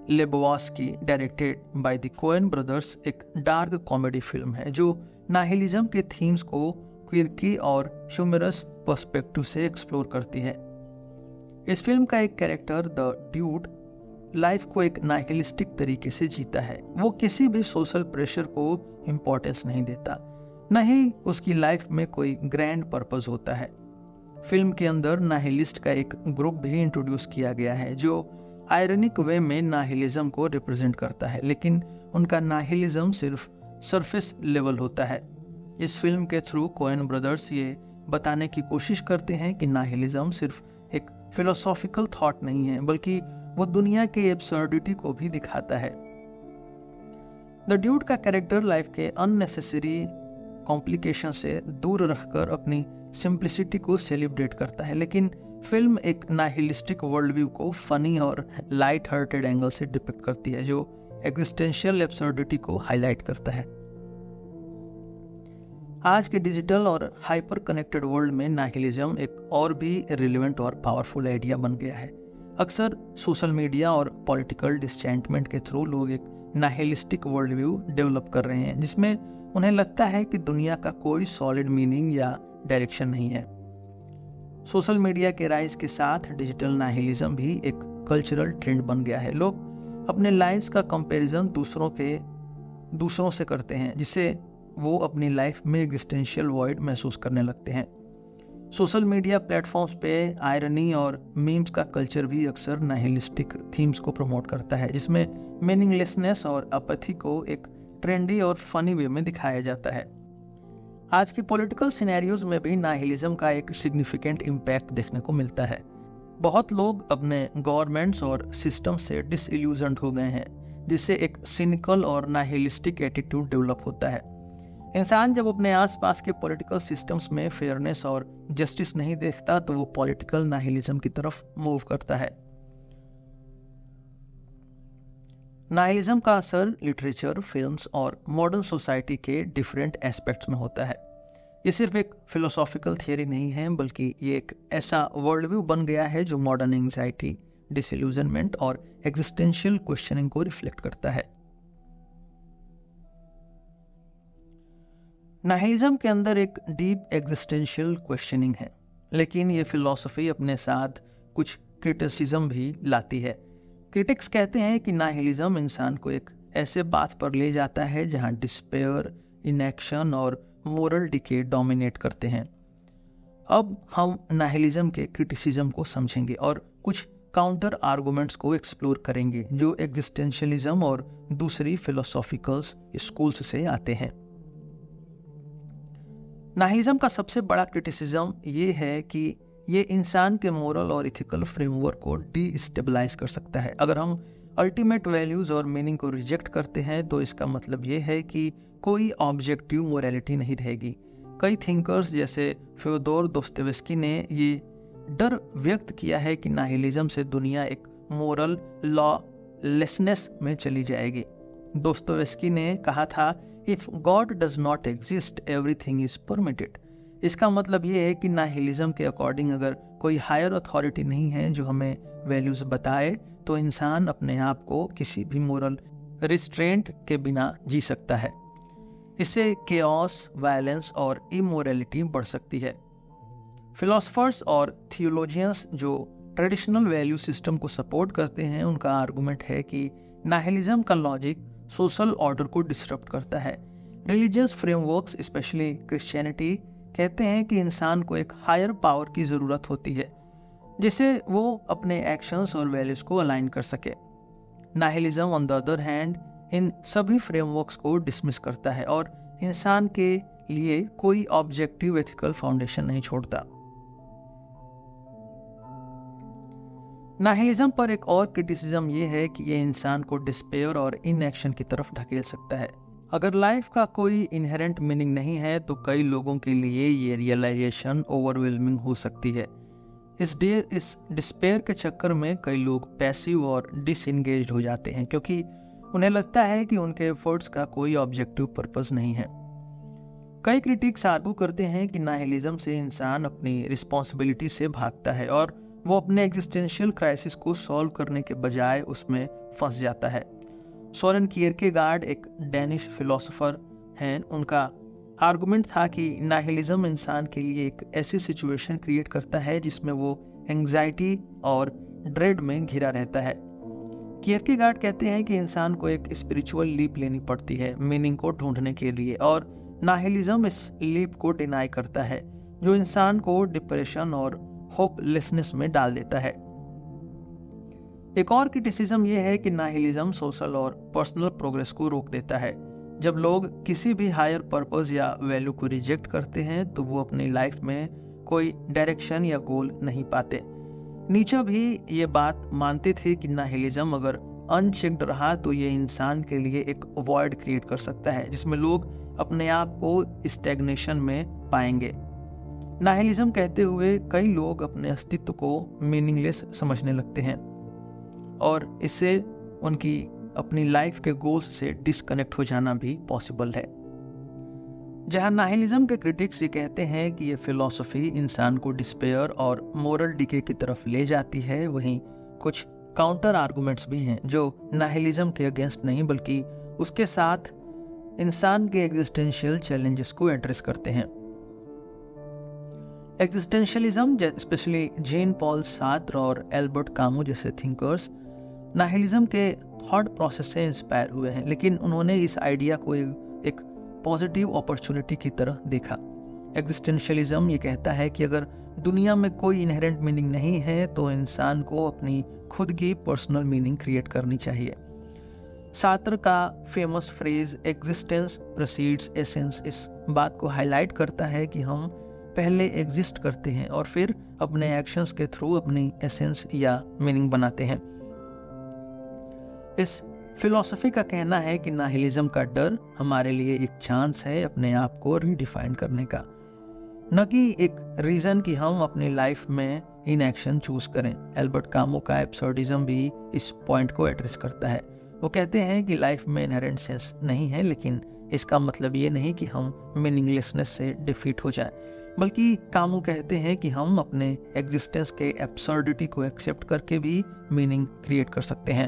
[SPEAKER 1] Lebowski directed by the Coen brothers एक डार्क कॉमेडी फिल्म है जो नाहिलिज्म के थीम्स को क्विर्की और ह्यूमरस पर्सपेक्टिव से एक्सप्लोर करती है। इस फिल्म का एक कैरेक्टर द ड्यूड लाइफ को एक नाहिलिस्टिक तरीके से जीता है। वो किसी भी सोशल प्रेशर को इम्पोर्टेंस नहीं देता, न ही उसकी लाइफ में कोई ग्रैंड पर्पस होता है। फिल्म के अंदर नाहिलिस्ट का एक ग्रुप भी इंट्रोड्यूस किया गया है जो आयरनिक वे में नाहिलिज्म को रिप्रेजेंट करता है, लेकिन उनका नाहिलिज्म सिर्फ सरफेस लेवल होता है। इस फिल्म के थ्रू कोएन ब्रदर्स ये बताने की कोशिश करते हैं कि नाहिलिज्म सिर्फ एक फिलोसॉफिकल थॉट नहीं है, बल्कि वो दुनिया के एब्सर्डिटी को भी दिखाता है। द ड्यूड का कैरेक्टर लाइफ के अननेसेसरी कॉम्प्लिकेशन से दूर रखकर अपनी सिंप्लिसिटी को सेलिब्रेट करता है, लेकिन फिल्म एक नाहिलिस्टिक वर्ल्ड व्यू को फनी और लाइट हार्टेड एंगल से डिपिक्ट करती है, जो एग्जिस्टेंशियल एब्सर्डिटी को हाईलाइट करता है। आज के डिजिटल और हाइपर कनेक्टेड वर्ल्ड में नाहिलिज्म एक और भी रिलेवेंट और पावरफुल आइडिया बन गया है। अक्सर सोशल मीडिया और पॉलिटिकल डिसचैंटमेंट के थ्रू लोग एक नाहिलिस्टिक वर्ल्ड व्यू डेवलप कर रहे हैं, जिसमें उन्हें लगता है कि दुनिया का कोई सॉलिड मीनिंग या डायरेक्शन नहीं है। सोशल मीडिया के राइज के साथ डिजिटल नाहिलिज्म भी एक कल्चरल ट्रेंड बन गया है। लोग अपने लाइव्स का कंपैरिजन दूसरों से करते हैं, जिससे वो अपनी लाइफ में एग्जिस्टेंशियल वॉइड महसूस करने लगते हैं। सोशल मीडिया प्लेटफॉर्म्स पे आयरनी और मीम्स का कल्चर भी अक्सर नाहिलिस्टिक थीम्स को प्रमोट करता है, जिसमें मीनिंगलेसनेस और अपैथी को एक ट्रेंडी और फनी वे में दिखाया जाता है। आज की पॉलिटिकल सिनेरियोज में भी नाहिलिज्म का एक सिग्निफिकेंट इम्पैक्ट देखने को मिलता है। बहुत लोग अपने गवर्नमेंट्स और सिस्टम से डिसइल्यूजन्ड हो गए हैं, जिससे एक सिनिकल और नाहिलिस्टिक एटीट्यूड डेवलप होता है। इंसान जब अपने आसपास के पॉलिटिकल सिस्टम्स में फेयरनेस और जस्टिस नहीं देखता तो वो पॉलिटिकल नाहिलिज्म की तरफ मूव करता है। नाहिलिज्म का असर लिटरेचर, फिल्म्स और मॉडर्न सोसाइटी के डिफरेंट एस्पेक्ट्स में होता है। ये सिर्फ एक फिलोसॉफिकल थियरी नहीं है, बल्कि ये एक ऐसा वर्ल्ड व्यू बन गया है जो मॉडर्न एंग्जाइटी, डिसइल्यूजनमेंट और एग्जिस्टेंशियल क्वेश्चनिंग को रिफ्लेक्ट करता है। नाहिलिज्म के अंदर एक डीप एग्जिस्टेंशियल क्वेश्चनिंग है, लेकिन ये फिलॉसफी अपने साथ कुछ क्रिटिसिज्म भी लाती है। क्रिटिक्स कहते हैं कि नाहिलिज्म इंसान को एक ऐसे पाथ पर ले जाता है जहां डिस्पेयर, इनएक्शन और मोरल डिके डोमिनेट करते हैं। अब हम नाहिलिज्म के क्रिटिसिज्म को समझेंगे और कुछ काउंटर आर्गुमेंट्स को एक्सप्लोर करेंगे जो एग्जिस्टेंशियलिज्म और दूसरी फिलोसॉफिकल स्कूल्स से आते हैं। नाहिलिज्म का सबसे बड़ा क्रिटिसिज्म ये है कि ये इंसान के मोरल और इथिकल फ्रेमवर्क को डीस्टेबलाइज कर सकता है। अगर हम अल्टीमेट वैल्यूज और मीनिंग को रिजेक्ट करते हैं तो इसका मतलब ये है कि कोई ऑब्जेक्टिव मोरालिटी नहीं रहेगी। कई थिंकर्स जैसे फ्योदोर दोस्तोयेव्स्की ने ये डर व्यक्त किया है कि नाहिलिज्म से दुनिया एक मोरल लॉलेसनेस में चली जाएगी। दोस्तोयेव्स्की ने कहा था, If God does not exist, everything is permitted। इसका मतलब ये है कि नाहिलिज्म के अकॉर्डिंग अगर कोई हायर अथॉरिटी नहीं है जो हमें वैल्यूज बताए तो इंसान अपने आप को किसी भी मोरल रिस्ट्रेंट के बिना जी सकता है। इससे केओस, वायलेंस और इमोरलिटी बढ़ सकती है। फिलोसफर्स और थियोलॉजियंस जो ट्रेडिशनल वैल्यू सिस्टम को सपोर्ट करते हैं, उनका आर्गुमेंट है कि नाहिलिज्म का लॉजिक सोशल ऑर्डर को डिसरप्ट करता है। रिलीजियस फ्रेमवर्क्स, स्पेशली क्रिश्चियनिटी, कहते हैं कि इंसान को एक हायर पावर की ज़रूरत होती है जिससे वो अपने एक्शंस और वैल्यूज को अलाइन कर सके। Nihilism on the other hand in सभी फ्रेमवर्क्स को डिसमिस करता है और इंसान के लिए कोई ऑब्जेक्टिव एथिकल फाउंडेशन नहीं छोड़ता। नाहिलिज्म पर एक और क्रिटिसिज्म ये है कि ये इंसान को डिस्पेयर और इनएक्शन की तरफ ढकेल सकता है। अगर लाइफ का कोई इनहेरेंट मीनिंग नहीं है तो कई लोगों के लिए ये रियलाइजेशन ओवरवेलमिंग हो सकती है। इस डिस्पेयर के चक्कर में कई लोग पैसिव और डिसएंगेज्ड हो जाते हैं क्योंकि उन्हें लगता है कि उनके एफर्ट्स का कोई ऑब्जेक्टिव पर्पस नहीं है। कई क्रिटिक्स आर्गू करते हैं कि नाहिलिज्म से इंसान अपनी रिस्पॉन्सिबिलिटी से भागता है और वो अपने एग्जिस्टेंशियल क्राइसिस को सॉल्व करने के बजाय उसमें फंस जाता है। सोरेन कियरकेगार्ड एक डेनिश फिलोसोफर हैं। उनका आर्गुमेंट था कि नाहिलिज्म इंसान के लिए एक ऐसी सिचुएशन क्रिएट करता है जिसमें वो एंग्जाइटी और ड्रेड में घिरा रहता है। कियरकेगार्ड कहते हैं कि इंसान को एक स्पिरिचुअल लीप लेनी पड़ती है मीनिंग को ढूंढने के लिए, और नाहिलिज्म इस लीप को डिनाई करता है जो इंसान को डिप्रेशन और होपलेसनेस में डाल देता है। एक और क्रिटिसिज्म यह है कि नाहिलिज्म सोशल और पर्सनल प्रोग्रेस को रोक देता है। जब लोग किसी भी हायर पर्पस या वैल्यू को रिजेक्ट करते हैं तो वो अपनी लाइफ में कोई डायरेक्शन या गोल नहीं पाते। नीचे भी ये बात मानते थे कि नाहिलिज्म अगर अनचेक्ड रहा तो ये इंसान के लिए एक वॉइड क्रिएट कर सकता है जिसमें लोग अपने आप को स्टैग्नेशन में पाएंगे। नाहिलिज्म कहते हुए कई लोग अपने अस्तित्व को मीनिंगलेस समझने लगते हैं और इससे उनकी अपनी लाइफ के गोल्स से डिस्कनेक्ट हो जाना भी पॉसिबल है। जहां नाहिलिज्म के क्रिटिक्स ये कहते हैं कि ये फिलॉसफी इंसान को डिस्पेयर और मोरल डिके की तरफ ले जाती है, वहीं कुछ काउंटर आर्गुमेंट्स भी हैं जो नाहिलिज्म के अगेंस्ट नहीं बल्कि उसके साथ इंसान के एग्जिस्टेंशियल चैलेंजेस को एड्रेस करते हैं। एग्जिस्टेंशियलिज्म, स्पेशली जेन पॉल सार्त्र और एल्बर्ट कामू जैसे थिंकर्स, नाहिलिज्म के थॉट प्रोसेस से इंस्पायर हुए हैं, लेकिन उन्होंने इस आइडिया को एक पॉजिटिव अपॉर्चुनिटी की तरह देखा। एग्जिस्टेंशियलिज्म ये कहता है कि अगर दुनिया में कोई इनहेरेंट मीनिंग नहीं है तो इंसान को अपनी खुद की पर्सनल मीनिंग क्रिएट करनी चाहिए। सार्त्र का फेमस फ्रेज एग्जिस्टेंस प्रेसीड्स एसेंस इस बात को हाईलाइट करता है कि हम पहले एग्जिस्ट करते हैं और फिर अपने एक्शंस के थ्रू अपनी एसेंस या मीनिंग बनाते हैं। इस फिलॉसफी का कहना है कि नाहिलिज्म का डर हमारे लिए एक चांस है अपने आप को रीडिफाइन करने का, न कि एक रीजन कि हम अपनी लाइफ में इनएक्शन चूज करें। एल्बर्ट कामू का एब्सर्डिज्म भी इस पॉइंट को एड्रेस करता है। वो कहते हैं कि लाइफ में इनहेरेंट सेंस नहीं है, लेकिन इसका मतलब ये नहीं कि हम मीनिंगलेसनेस से डिफीट हो जाए, बल्कि कामू कहते हैं कि हम अपने एग्जिस्टेंस के एब्सर्डिटी को एक्सेप्ट करके भी मीनिंग क्रिएट कर सकते हैं।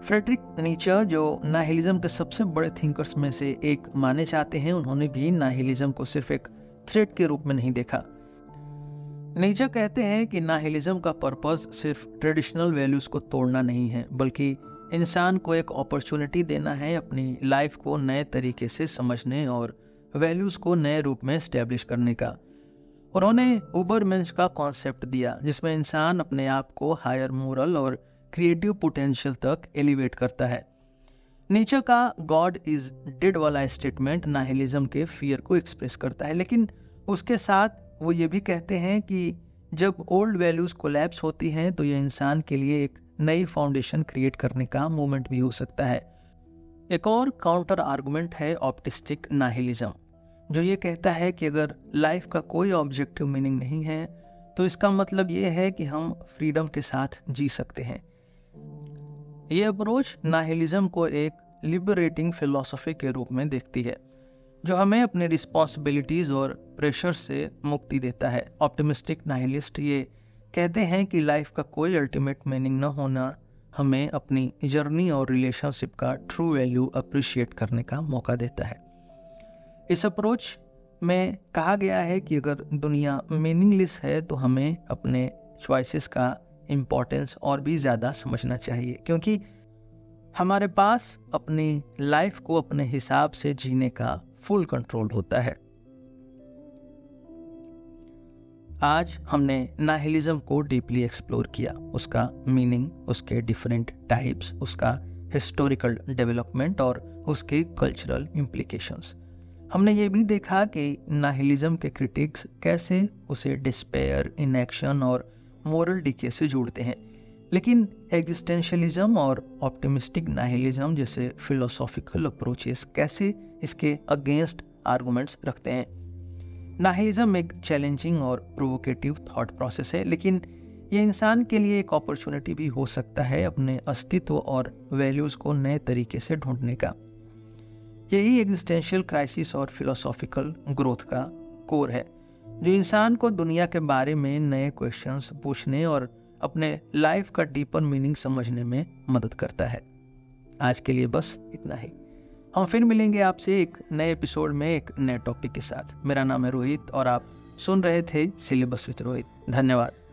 [SPEAKER 1] फ्रेडरिक नीचे, जो नाहिलिज्म के सबसे बड़े थिंकर्स में से एक माने जाते हैं, उन्होंने भी नाहिलिज्म को सिर्फ एक थ्रेट के रूप में नहीं देखा। नीचे कहते हैं कि नाहिलिज्म का पर्पस सिर्फ ट्रेडिशनल वैल्यूज को तोड़ना नहीं है, बल्कि इंसान को एक अपॉर्चुनिटी देना है अपनी लाइफ को नए तरीके से समझने और वैल्यूज को नए रूप में एस्टेब्लिश करने का। उन्होंने उबरमेंस का कॉन्सेप्ट दिया, जिसमें इंसान अपने आप को हायर मोरल और क्रिएटिव पोटेंशियल तक एलिवेट करता है। नीचे का गॉड इज डेड वाला स्टेटमेंट नाहिलिज्म के फियर को एक्सप्रेस करता है, लेकिन उसके साथ वो ये भी कहते हैं कि जब ओल्ड वैल्यूज कोलैप्स होती हैं तो ये इंसान के लिए एक नई फाउंडेशन क्रिएट करने का मूवमेंट भी हो सकता है। एक और काउंटर आर्गुमेंट है ऑप्टिस्टिक नाहिलिज्म, जो ये कहता है कि अगर लाइफ का कोई ऑब्जेक्टिव मीनिंग नहीं है तो इसका मतलब ये है कि हम फ्रीडम के साथ जी सकते हैं। ये अप्रोच नाहिलिज्म को एक लिबरेटिंग फिलॉसफी के रूप में देखती है, जो हमें अपने रिस्पॉन्सिबिलिटीज और प्रेशर से मुक्ति देता है। ऑप्टिमिस्टिक नाहिलिस्ट ये कहते हैं कि लाइफ का कोई अल्टीमेट मीनिंग न होना हमें अपनी जर्नी और रिलेशनशिप का ट्रू वैल्यू अप्रिशिएट करने का मौका देता है। इस अप्रोच में कहा गया है कि अगर दुनिया मीनिंगलेस है तो हमें अपने चॉइसेस का इम्पोर्टेंस और भी ज़्यादा समझना चाहिए, क्योंकि हमारे पास अपनी लाइफ को अपने हिसाब से जीने का फुल कंट्रोल होता है। आज हमने नाहिलिज्म को डीपली एक्सप्लोर किया, उसका मीनिंग, उसके डिफरेंट टाइप्स, उसका हिस्टोरिकल डेवलपमेंट और उसके कल्चरल इम्प्लीकेशंस। हमने ये भी देखा कि नाहिलिज्म के क्रिटिक्स कैसे उसे डिस्पेयर, इनएक्शन और मोरल डिके से जोड़ते हैं, लेकिन एग्जिस्टेंशियलिज्म और ऑप्टिमिस्टिक नाहिलिज्म जैसे फिलोसॉफिकल अप्रोचेस कैसे इसके अगेंस्ट आर्गुमेंट्स रखते हैं। नाहिलिज्म एक चैलेंजिंग और प्रोवोकेटिव थॉट प्रोसेस है, लेकिन ये इंसान के लिए एक अपॉर्चुनिटी भी हो सकता है अपने अस्तित्व और वैल्यूज को नए तरीके से ढूंढने का। यही एग्जिस्टेंशियल क्राइसिस और फिलोसॉफिकल ग्रोथ का कोर है, जो इंसान को दुनिया के बारे में नए क्वेश्चंस पूछने और अपने लाइफ का डीपर मीनिंग समझने में मदद करता है। आज के लिए बस इतना ही। हम फिर मिलेंगे आपसे एक नए एपिसोड में एक नए टॉपिक के साथ। मेरा नाम है रोहित और आप सुन रहे थे सिलेबस विद रोहित। धन्यवाद।